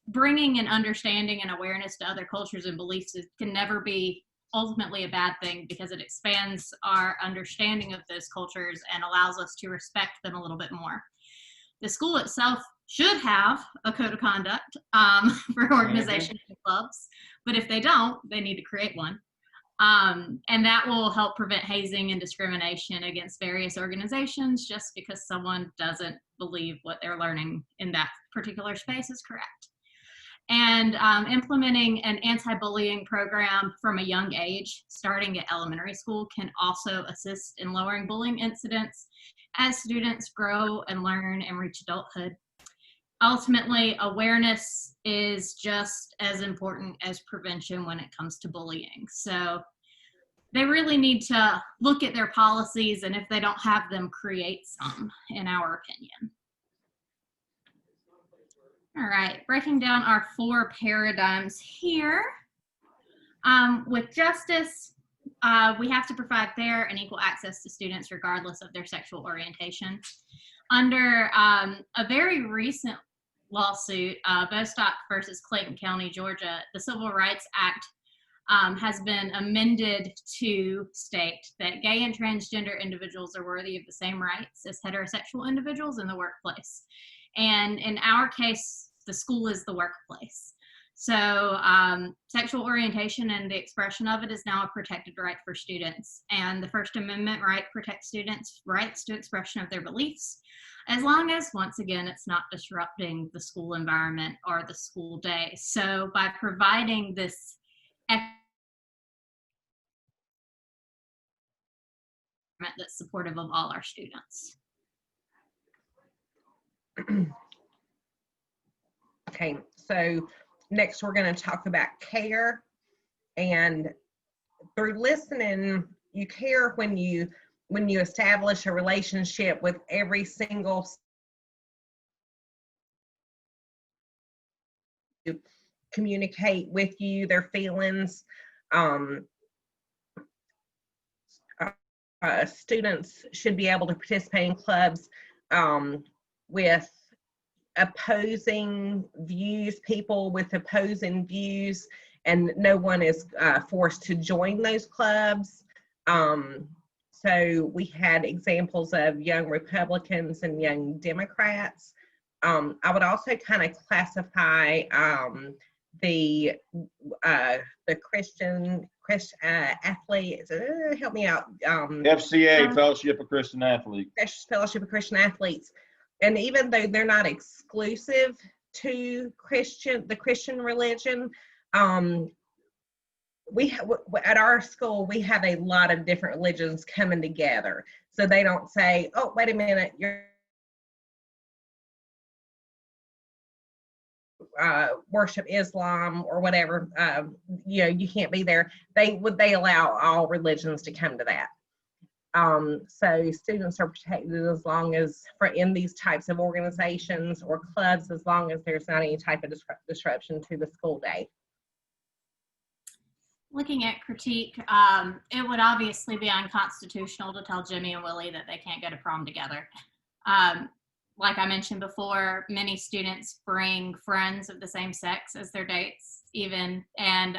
[SPEAKER 9] Bringing an understanding and awareness to other cultures and beliefs can never be ultimately a bad thing, because it expands our understanding of those cultures and allows us to respect them a little bit more. The school itself should have a code of conduct for organizations and clubs, but if they don't, they need to create one. And that will help prevent hazing and discrimination against various organizations just because someone doesn't believe what they're learning in that particular space is correct. And implementing an anti-bullying program from a young age, starting at elementary school, can also assist in lowering bullying incidents as students grow and learn and reach adulthood. Ultimately, awareness is just as important as prevention when it comes to bullying. So they really need to look at their policies, and if they don't have them, create some, in our opinion. All right, breaking down our 4 paradigms here. With justice, we have to provide fair and equal access to students regardless of their sexual orientation. Under a very recent lawsuit, Bostock versus Clayton County, Georgia, the Civil Rights Act has been amended to state that gay and transgender individuals are worthy of the same rights as heterosexual individuals in the workplace. And in our case, the school is the workplace. So sexual orientation and the expression of it is now a protected right for students. And the First Amendment right protects students' rights to expression of their beliefs, as long as, once again, it's not disrupting the school environment or the school day. So by providing this that's supportive of all our students.
[SPEAKER 10] Okay, so next we're going to talk about care. And through listening, you care when you establish a relationship with every single communicate with you their feelings. Students should be able to participate in clubs with opposing views, people with opposing views, and no one is forced to join those clubs. So we had examples of young Republicans and young Democrats. I would also kind of classify the Christian athletes. Help me out.
[SPEAKER 1] FCA, Fellowship of Christian Athletes.
[SPEAKER 10] Fellowship of Christian Athletes. And even though they're not exclusive to the Christian religion, at our school, we have a lot of different religions coming together. So they don't say, oh, wait a minute, worship Islam or whatever, you know, you can't be there. They allow all religions to come to that. So students are protected as long as in these types of organizations or clubs, as long as there's not any type of disruption to the school day.
[SPEAKER 9] Looking at critique, it would obviously be unconstitutional to tell Jimmy and Willie that they can't go to prom together. Like I mentioned before, many students bring friends of the same sex as their dates even, and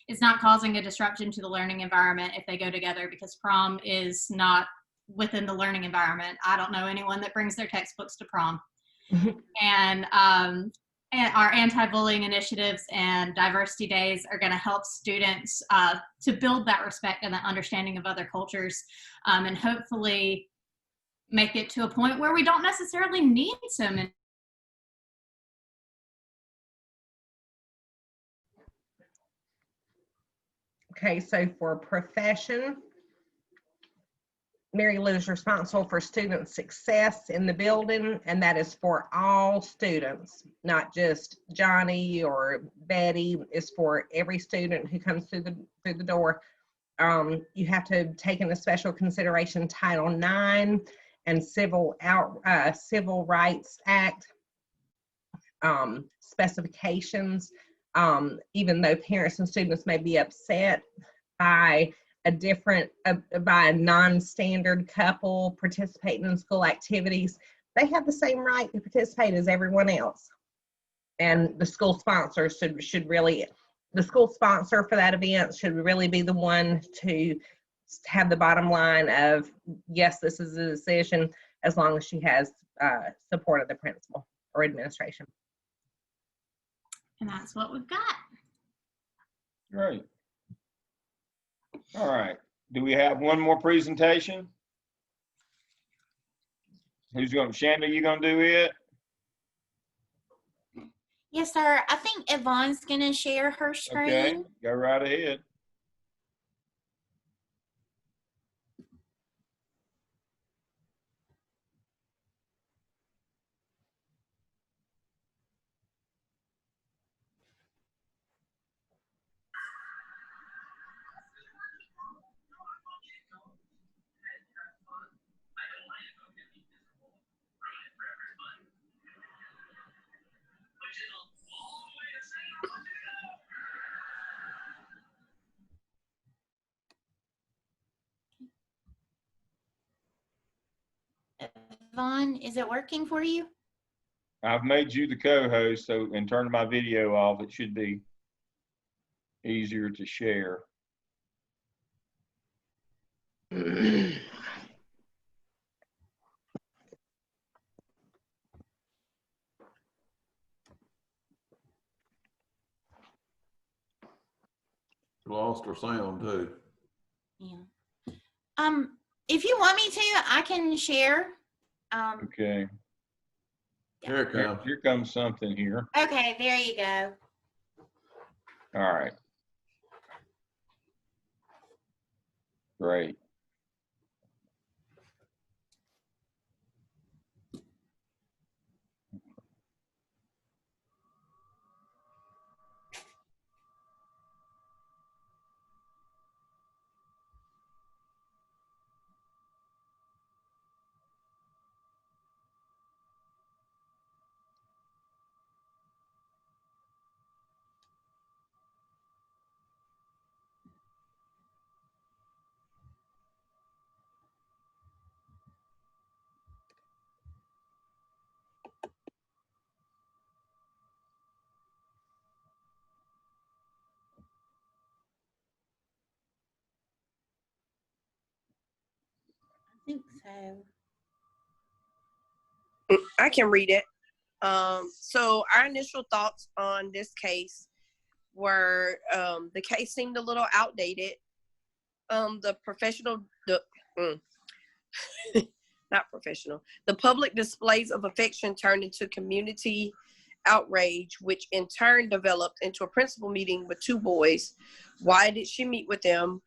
[SPEAKER 9] it's not causing a disruption to the learning environment if they go together, because prom is not within the learning environment. I don't know anyone that brings their textbooks to prom. And our anti-bullying initiatives and diversity days are going to help students to build that respect and that understanding of other cultures, and hopefully make it to a point where we don't necessarily need so many.
[SPEAKER 10] Okay, so for profession, Mary Lou is responsible for student success in the building, and that is for all students, not just Johnny or Betty. It's for every student who comes through the door. You have to take into special consideration Title IX and Civil Rights Act specifications. Even though parents and students may be upset by by a non-standard couple participating in school activities, they have the same right to participate as everyone else. And the school sponsor the school sponsor for that event should really be the one to have the bottom line of, yes, this is a decision, as long as she has support of the principal or administration.
[SPEAKER 9] And that's what we've got.
[SPEAKER 1] Great. All right. Do we have one more presentation? Shanda, you gonna do it?
[SPEAKER 12] Yes, sir. I think Yvonne's going to share her screen.
[SPEAKER 1] Okay, go right ahead.
[SPEAKER 12] Yvonne, is it working for you?
[SPEAKER 1] I've made you the co-host, and turned my video off. It should be easier to share.
[SPEAKER 4] Lost her sound too.
[SPEAKER 12] Yeah. If you want me to, I can share.
[SPEAKER 1] Okay.
[SPEAKER 4] Here it comes.
[SPEAKER 1] Here comes something here.
[SPEAKER 12] Okay, there you go.
[SPEAKER 1] All right. Great.
[SPEAKER 12] I think so.
[SPEAKER 13] I can read it. So our initial thoughts on this case were the case seemed a little outdated. The public displays of affection turned into community outrage, which in turn developed into a principal meeting with two boys. Why did she meet with them?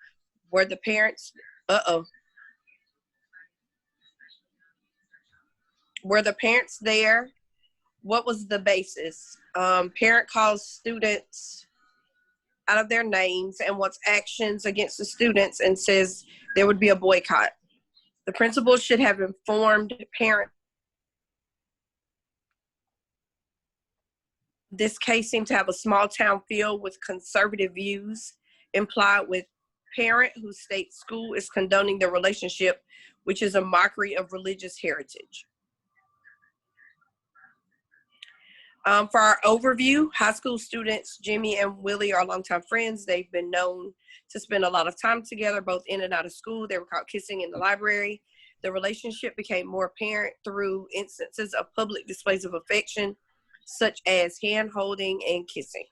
[SPEAKER 13] Were the parents, Were the parents there? What was the basis? Parent calls students out of their names and wants actions against the students and says there would be a boycott. The principal should have informed parents. This case seemed to have a small town feel with conservative views implied with parent who states school is condoning the relationship, which is a mockery of religious heritage. For our overview, high school students, Jimmy and Willie are longtime friends. They've been known to spend a lot of time together, both in and out of school. They were caught kissing in the library. The relationship became more apparent through instances of public displays of affection, such as hand holding and kissing.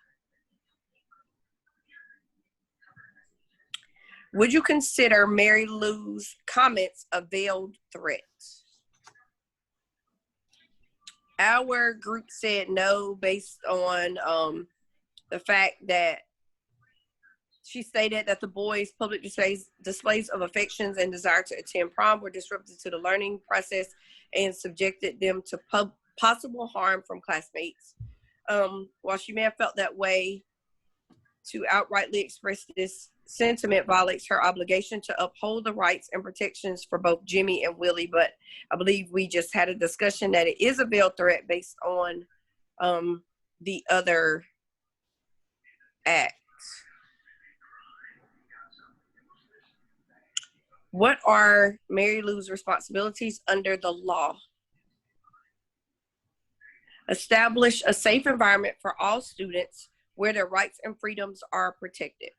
[SPEAKER 13] Would you consider Mary Lou's comments a veiled threat? Our group said no, based on the fact that she stated that the boys' public displays of affections and desire to attend prom were disruptive to the learning process and subjected them to possible harm from classmates. While she may have felt that way, to outrightly express this sentiment violates her obligation to uphold the rights and protections for both Jimmy and Willie. But I believe we just had a discussion that it is a veiled threat based on the other act. What are Mary Lou's responsibilities under the law? Establish a safe environment for all students where their rights and freedoms are protected.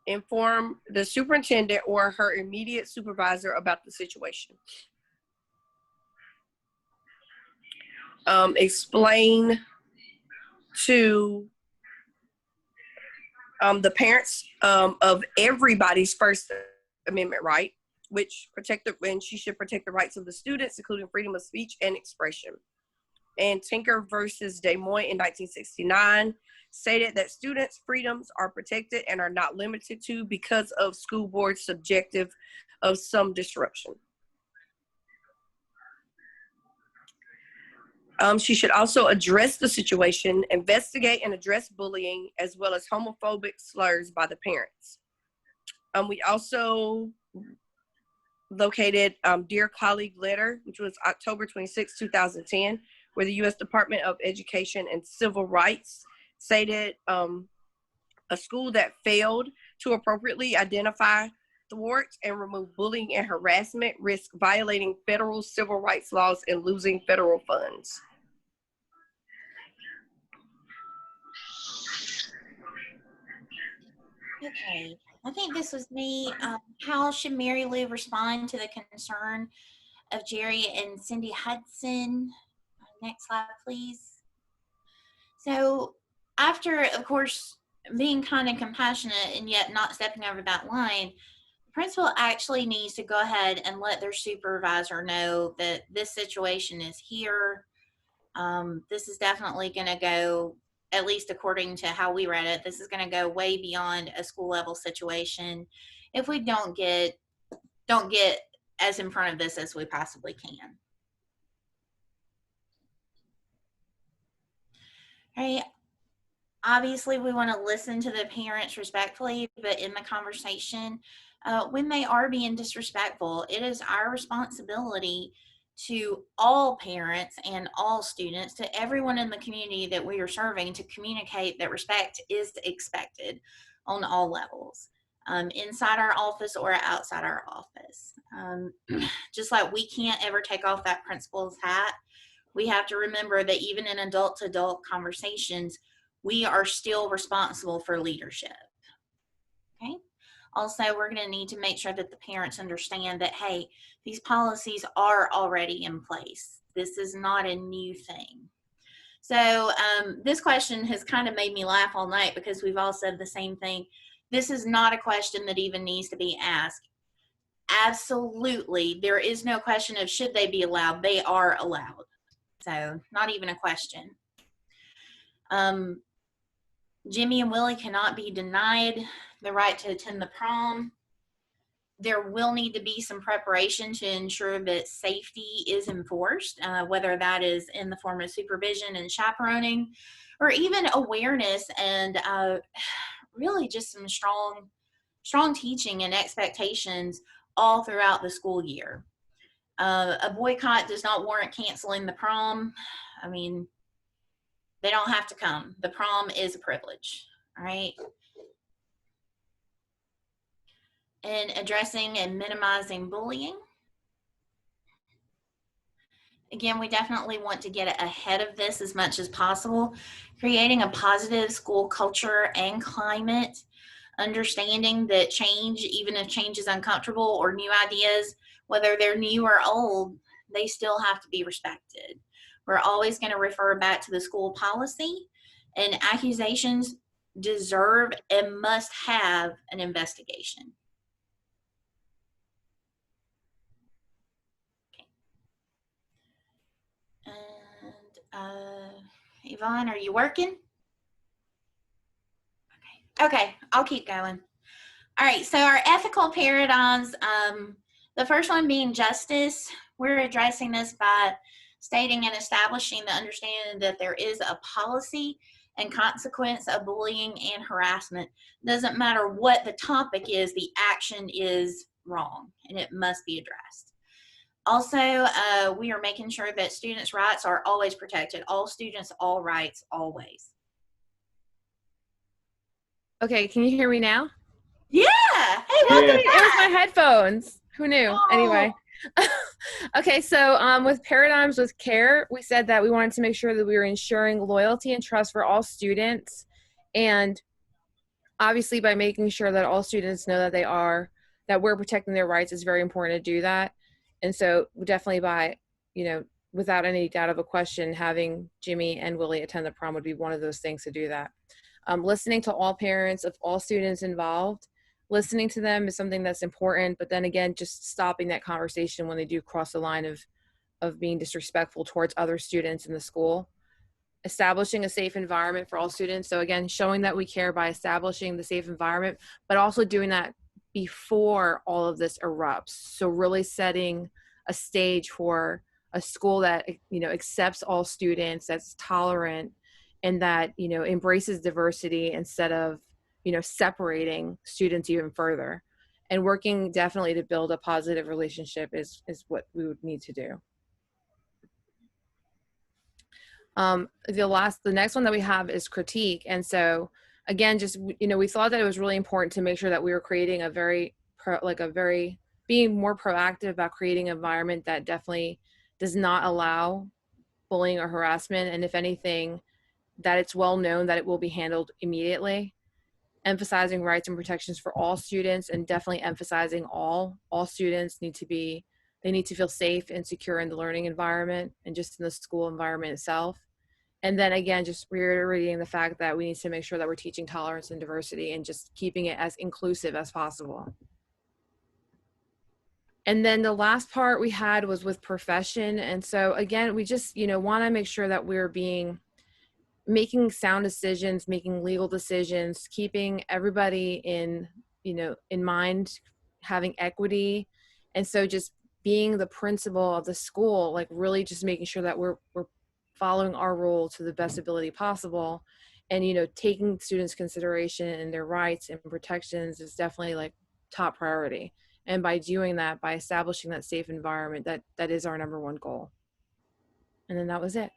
[SPEAKER 13] Inform the superintendent or her immediate supervisor about the situation. Explain to the parents of everybody's First Amendment right, which she should protect the rights of the students, including freedom of speech and expression. And Tinker versus Des Moines in 1969 stated that students' freedoms are protected and are not limited to because of school board's subjective of some disruption. She should also address the situation, investigate and address bullying, as well as homophobic slurs by the parents. We also located Dear Colleague letter, which was October 26, 2010, where the U.S. Department of Education and Civil Rights stated a school that failed to appropriately identify, thwart, and remove bullying and harassment risks violating federal civil rights laws and losing federal funds.
[SPEAKER 12] Okay, I think this was me. How should Mary Lou respond to the concern of Jerry and Cindy Hudson? Next slide, please. So after, of course, being kind and compassionate and yet not stepping over that line, the principal actually needs to go ahead and let their supervisor know that this situation is here. This is definitely going to go, at least according to how we read it, this is going to go way beyond a school level situation if we don't get as in front of this as we possibly can. Right. Obviously, we want to listen to the parents respectfully, but in the conversation, when they are being disrespectful, it is our responsibility to all parents and all students, to everyone in the community that we are serving, to communicate that respect is expected on all levels, inside our office or outside our office. Just like we can't ever take off that principal's hat, we have to remember that even in adult-to-adult conversations, we are still responsible for leadership. Okay. Also, we're going to need to make sure that the parents understand that, hey, these policies are already in place. This is not a new thing. So this question has kind of made me laugh all night because we've all said the same thing. This is not a question that even needs to be asked. Absolutely, there is no question of should they be allowed. They are allowed. So not even a question. Jimmy and Willie cannot be denied the right to attend the prom. there will need to be some preparation to ensure that safety is enforced, whether that is in the form of supervision and chaperoning, or even awareness and really just some strong teaching and expectations all throughout the school year. A boycott does not warrant canceling the prom. I mean, they don't have to come. The prom is a privilege, all right? And addressing and minimizing bullying. Again, we definitely want to get ahead of this as much as possible, creating a positive school culture and climate, understanding that change, even if change is uncomfortable or new ideas, whether they're new or old, they still have to be respected. We're always going to refer back to the school policy, and accusations deserve and must have an investigation. And Yvonne, are you working? Okay, I'll keep going. All right, so our ethical paradigms, the first one being justice, we're addressing this by stating and establishing the understanding that there is a policy and consequence of bullying and harassment. Doesn't matter what the topic is, the action is wrong and it must be addressed. Also, we are making sure that students' rights are always protected. All students, all rights, always.
[SPEAKER 8] Okay, can you hear me now?
[SPEAKER 12] Yeah. Hey, welcome
[SPEAKER 8] It was my headphones. Who knew?
[SPEAKER 12] Oh.
[SPEAKER 8] Anyway. Okay, so with paradigms with care, we said that we wanted to make sure that we were ensuring loyalty and trust for all students, and obviously by making sure that all students know that we're protecting their rights is very important to do that. And so definitely by, without any doubt of a question, having Jimmy and Willie attend the prom would be one of those things to do that. Listening to all parents of all students involved, listening to them is something that's important, but then again, just stopping that conversation when they do cross the line of being disrespectful towards other students in the school. Establishing a safe environment for all students. So again, showing that we care by establishing the safe environment, but also doing that before all of this erupts. So really setting a stage for a school that, accepts all students, that's tolerant, and that, embraces diversity instead of, separating students even further. And working definitely to build a positive relationship is what we would need to do. The next one that we have is critique. And so again, just, we thought that it was really important to make sure that we were creating being more proactive about creating an environment that definitely does not allow bullying or harassment. And if anything, that it's well known that it will be handled immediately. Emphasizing rights and protections for all students, and definitely emphasizing all students need to feel safe and secure in the learning environment and just in the school environment itself. And then again, just reiterating the fact that we need to make sure that we're teaching tolerance and diversity and just keeping it as inclusive as possible. And then the last part we had was with profession. And so again, we just, want to make sure that we're making sound decisions, making legal decisions, keeping everybody in mind, having equity. And so just being the principal of the school, like really just making sure that we're following our role to the best ability possible, and taking students' consideration and their rights and protections is definitely top priority. And by doing that, by establishing that safe environment, that is our number one goal. And then that was it.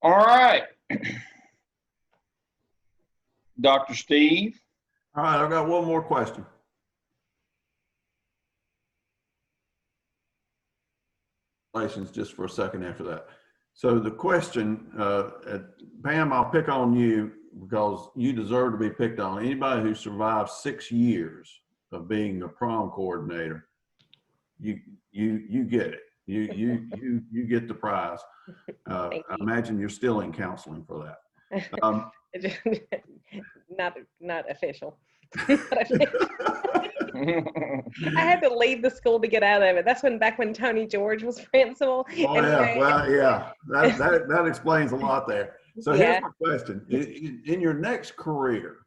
[SPEAKER 1] All right. Dr. Steve.
[SPEAKER 4] All right, I've got one more question. Just for a second after that. So the question, Pam, I'll pick on you because you deserve to be picked on. Anybody who survived 6 years of being a prom coordinator, you get it. You get the prize. I imagine you're still in counseling for that.
[SPEAKER 10] Not official. I had to leave the school to get out of it. That's back when Tony George was principal.
[SPEAKER 4] Oh yeah, well yeah, that explains a lot there. So
[SPEAKER 10] Yeah.
[SPEAKER 4] here's my question. In your next career,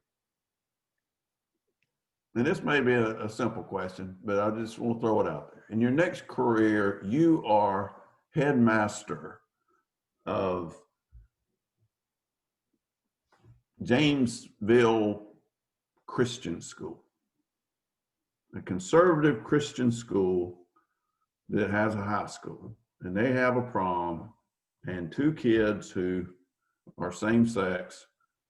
[SPEAKER 4] and this may be a simple question, but I just want to throw it out there. In your next career, you are headmaster of Jamesville Christian School, a conservative Christian school that has a high school, and they have a prom, and 2 kids who are same sex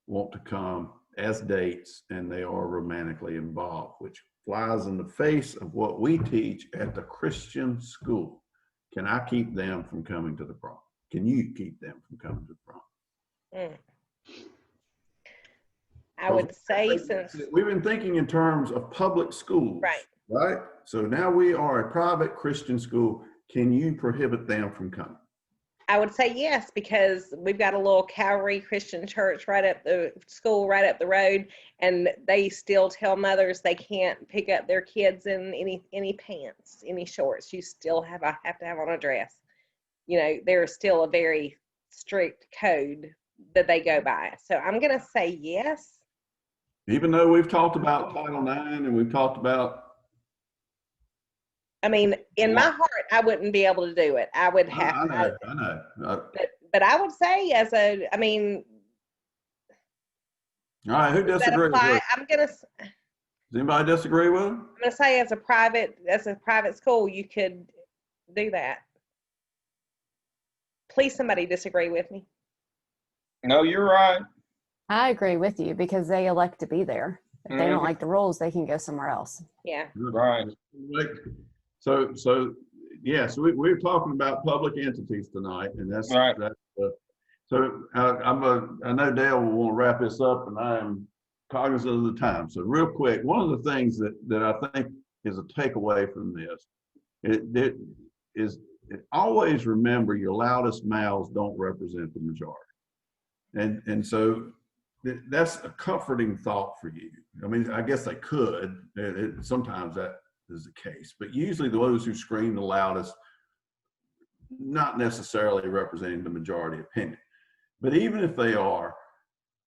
[SPEAKER 4] want to come as dates, and they are romantically involved, which flies in the face of what we teach at the Christian school. Can I keep them from coming to the prom? Can you keep them from coming to the prom?
[SPEAKER 10] I would say, since
[SPEAKER 4] we've been thinking in terms of public schools, right? So now we are a private Christian school. Can you prohibit them from coming?
[SPEAKER 10] I would say yes, because we've got a little Calvary Christian church right up the school, right up the road, and they still tell mothers they can't pick up their kids in any pants, any shorts. You still have to have on a dress. You know, there's still a very strict code that they go by. So I'm going to say yes.
[SPEAKER 4] Even though we've talked about Title IX and we've talked about,
[SPEAKER 10] I mean, in my heart, I wouldn't be able to do it. I would have.
[SPEAKER 4] I know.
[SPEAKER 10] But I would say, I mean.
[SPEAKER 4] All right, who disagrees with it?
[SPEAKER 10] I'm gonna.
[SPEAKER 4] Does anybody disagree with him?
[SPEAKER 10] I'm gonna say, as a private school, you could do that. Please, somebody disagree with me.
[SPEAKER 1] No, you're right.
[SPEAKER 6] I agree with you because they elect to be there. If they don't like the rules, they can go somewhere else.
[SPEAKER 10] Yeah.
[SPEAKER 1] Right.
[SPEAKER 4] So yes, we're talking about public entities tonight, and that's
[SPEAKER 1] right.
[SPEAKER 4] So I know Dale will want to wrap this up, and I am cognizant of the time. So real quick, one of the things that I think is a takeaway from this, is always remember your loudest mouths don't represent the majority, and so that's a comforting thought for you. I mean, I guess they could. Sometimes that is the case, but usually those who scream the loudest, not necessarily representing the majority opinion. But even if they are,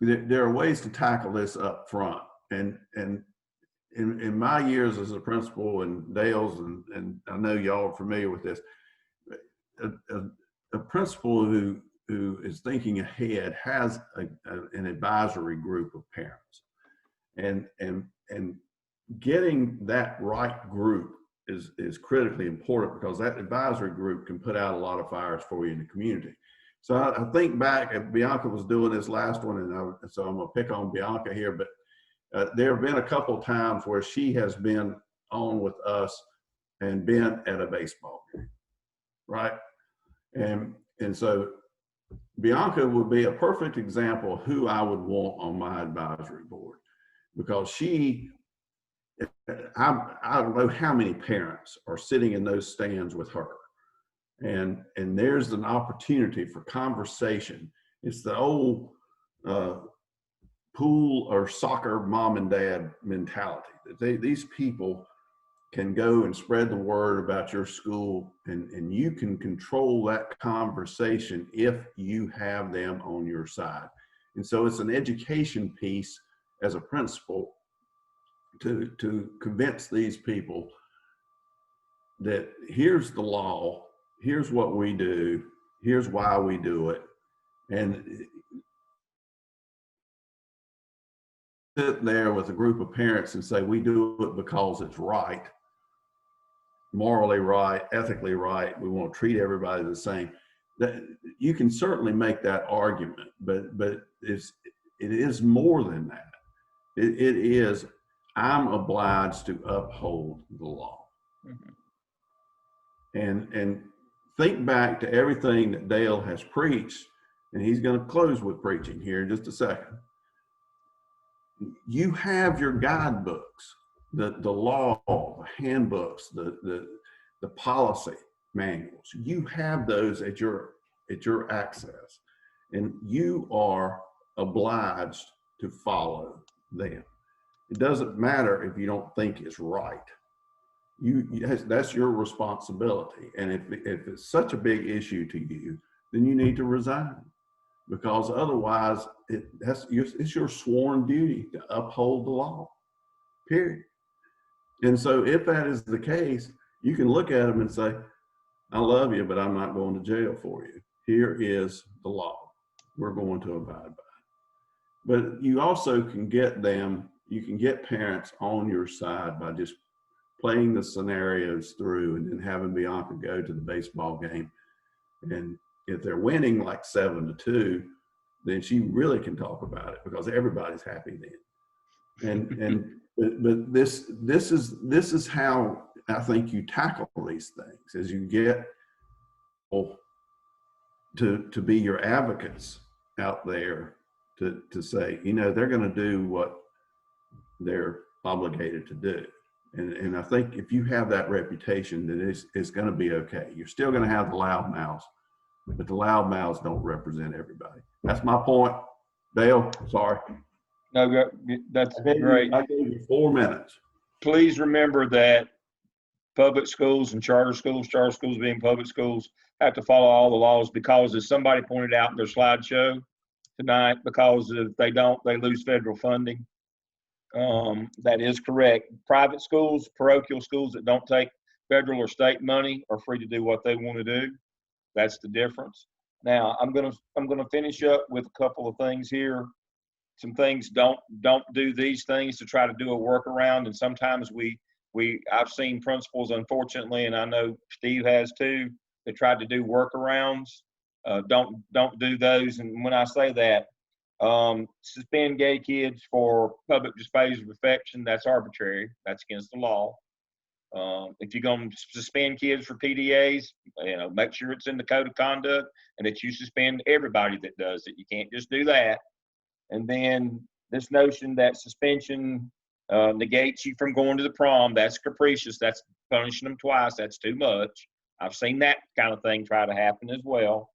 [SPEAKER 4] there are ways to tackle this up front. And in my years as a principal, and Dale's, and I know y'all are familiar with this, a principal who is thinking ahead has an advisory group of parents, and getting that right group is critically important, because that advisory group can put out a lot of fires for you in the community. So I think back, Bianca was doing this last one, and so I'm gonna pick on Bianca here, but there have been a couple of times where she has been on with us and been at a baseball game, right? And so Bianca would be a perfect example of who I would want on my advisory board, because I don't know how many parents are sitting in those stands with her. And there's an opportunity for conversation. It's the old pool or soccer mom and dad mentality. These people can go and spread the word about your school, and you can control that conversation if you have them on your side. And so it's an education piece as a principal to convince these people that here's the law, here's what we do, here's why we do it, and sit there with a group of parents and say, we do it because it's right, morally right, ethically right, we want to treat everybody the same. That you can certainly make that argument, but it is more than that. It is, I'm obliged to uphold the law. Mm-hmm. And think back to everything that Dale has preached, and he's going to close with preaching here in just a second. You have your guidebooks, the law, the handbooks, the policy manuals. You have those at your access, and you are obliged to follow them. It doesn't matter if you don't think it's right. That's your responsibility. And if it's such a big issue to you, then you need to resign. because otherwise it's your sworn duty to uphold the law, period. And so if that is the case, you can look at them and say, I love you, but I'm not going to jail for you. Here is the law. We're going to abide by it. But you also can get parents on your side by just playing the scenarios through and then having Bianca go to the baseball game. And if they're winning like 7-2, then she really can talk about it because everybody's happy then. But this is how I think you tackle these things, as you get people to be your advocates out there to say, they're going to do what they're obligated to do. And I think if you have that reputation, then it's going to be okay. You're still going to have the loudmouths, but the loudmouths don't represent everybody. That's my point. Dale, sorry.
[SPEAKER 1] No, that's great.
[SPEAKER 4] I gave you 4 minutes.
[SPEAKER 1] Please remember that public schools and charter schools being public schools, have to follow all the laws, because as somebody pointed out in their slideshow tonight, because if they don't, they lose federal funding. That is correct. Private schools, parochial schools that don't take federal or state money are free to do what they want to do. That's the difference. Now, I'm gonna finish up with a couple of things here. Some things, don't do these things to try to do a workaround. And sometimes I've seen principals, unfortunately, and I know Steve has too, that tried to do workarounds. Don't do those. And when I say that, suspend gay kids for public displays of affection, that's arbitrary. That's against the law. If you're going to suspend kids for PDAs, make sure it's in the code of conduct and that you suspend everybody that does it. You can't just do that. And then this notion that suspension negates you from going to the prom, that's capricious. That's punishing them twice. That's too much. I've seen that kind of thing try to happen as well.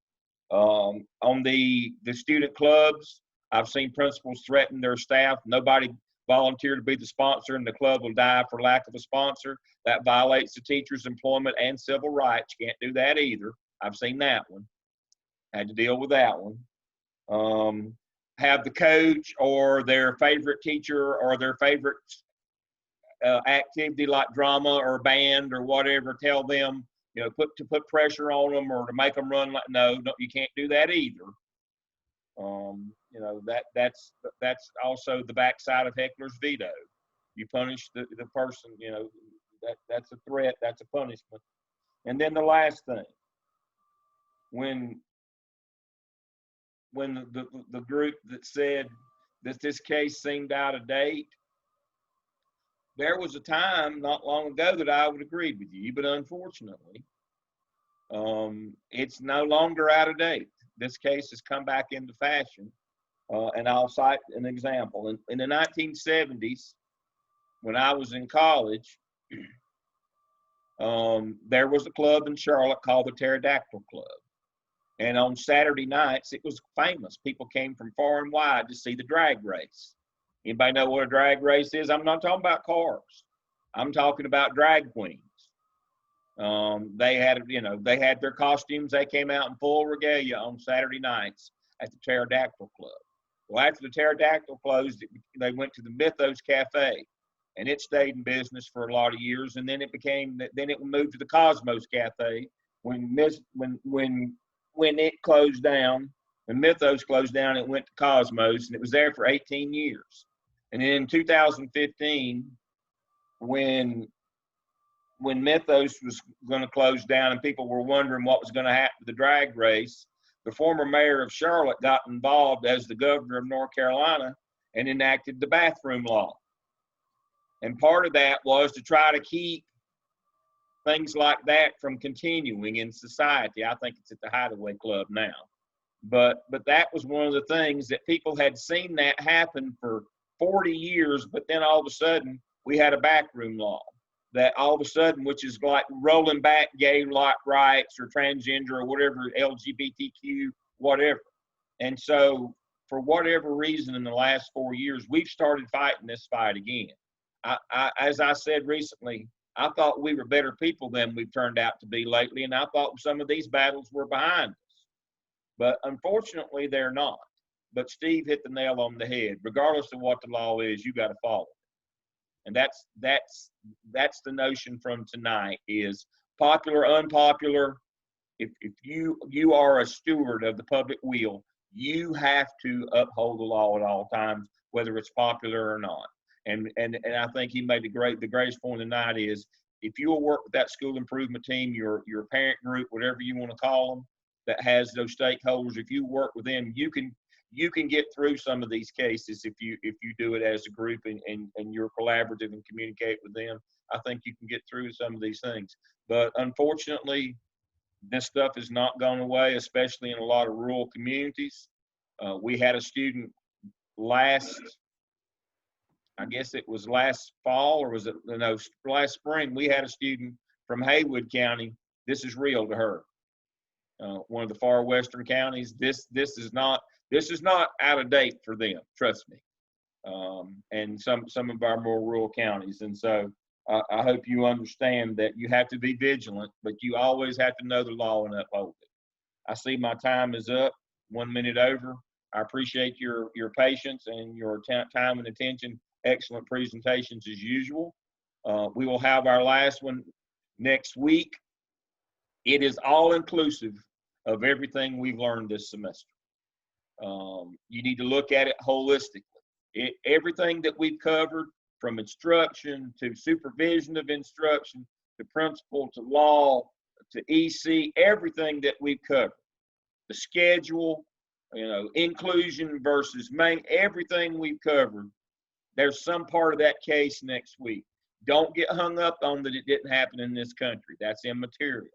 [SPEAKER 1] On the student clubs, I've seen principals threaten their staff. Nobody volunteer to be the sponsor and the club will die for lack of a sponsor. That violates the teacher's employment and civil rights. You can't do that either. I've seen that one. Had to deal with that one. Have the coach or their favorite teacher or their favorite activity like drama or band or whatever, tell them, put pressure on them or to make them run. No, you can't do that either. That's also the backside of heckler's veto. You punish the person, that's a threat, that's a punishment. And then the last thing, when the group that said that this case seemed out of date, there was a time not long ago that I would agree with you, but unfortunately, it's no longer out of date. This case has come back into fashion, and I'll cite an example. In the 1970s, when I was in college, there was a club in Charlotte called the Pterodactyl Club. And on Saturday nights, it was famous. People came from far and wide to see the drag race. Anybody know what a drag race is? I'm not talking about cars. I'm talking about drag queens. They had their costumes. They came out in full regalia on Saturday nights at the Pterodactyl Club. Well, after the Pterodactyl closed, they went to the Mythos Cafe, and it stayed in business for a lot of years. And then it moved to the Cosmos Cafe when it closed down. When Mythos closed down, it went to Cosmos, and it was there for 18 years. And then in 2015, when Mythos was going to close down and people were wondering what was going to happen to the drag race, the former mayor of Charlotte got involved as the governor of North Carolina and enacted the bathroom law. And part of that was to try to keep things like that from continuing in society. I think it's at the Hideaway Club now. But that was one of the things that people had seen that happen for 40 years, but then all of a sudden we had a backroom law that all of a sudden, which is like rolling back gay rights or transgender or whatever, LGBTQ, whatever. And so for whatever reason in the last 4 years, we've started fighting this fight again. As I said recently, I thought we were better people than we've turned out to be lately, and I thought some of these battles were behind us. But unfortunately, they're not. But Steve hit the nail on the head. Regardless of what the law is, you got to follow it. And that's the notion from tonight is popular, unpopular. If you are a steward of the public will, you have to uphold the law at all times, whether it's popular or not. And I think he made the greatest point tonight is if you'll work with that school improvement team, your parent group, whatever you want to call them, that has those stakeholders, if you work with them, you can get through some of these cases if you do it as a group and you're collaborative and communicate with them. I think you can get through some of these things. But unfortunately, this stuff has not gone away, especially in a lot of rural communities. We had a student last fall, or was it, no, last spring, we had a student from Haywood County. This is real to her. One of the far western counties. This is not out of date for them, trust me. And some of our more rural counties. And so I hope you understand that you have to be vigilant, but you always have to know the law and uphold it. I see my time is up, 1 minute over. I appreciate your patience and your time and attention. Excellent presentations as usual. We will have our last one next week. It is all inclusive of everything we've learned this semester. You need to look at it holistically. Everything that we've covered, from instruction to supervision of instruction, to principal, to law, to EC, everything that we've covered. The schedule, inclusion versus everything we've covered. There's some part of that case next week. Don't get hung up on that it didn't happen in this country. That's immaterial.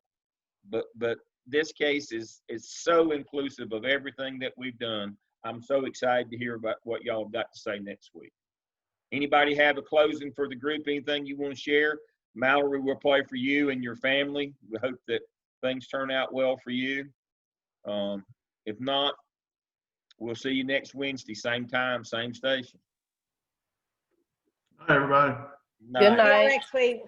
[SPEAKER 1] But this case is so inclusive of everything that we've done. I'm so excited to hear about what y'all have got to say next week. Anybody have a closing for the group? Anything you want to share? Mallory will play for you and your family. We hope that things turn out well for you. If not, we'll see you next Wednesday, same time, same station.
[SPEAKER 4] Hi, everybody.
[SPEAKER 13] Good night.
[SPEAKER 10] Next week.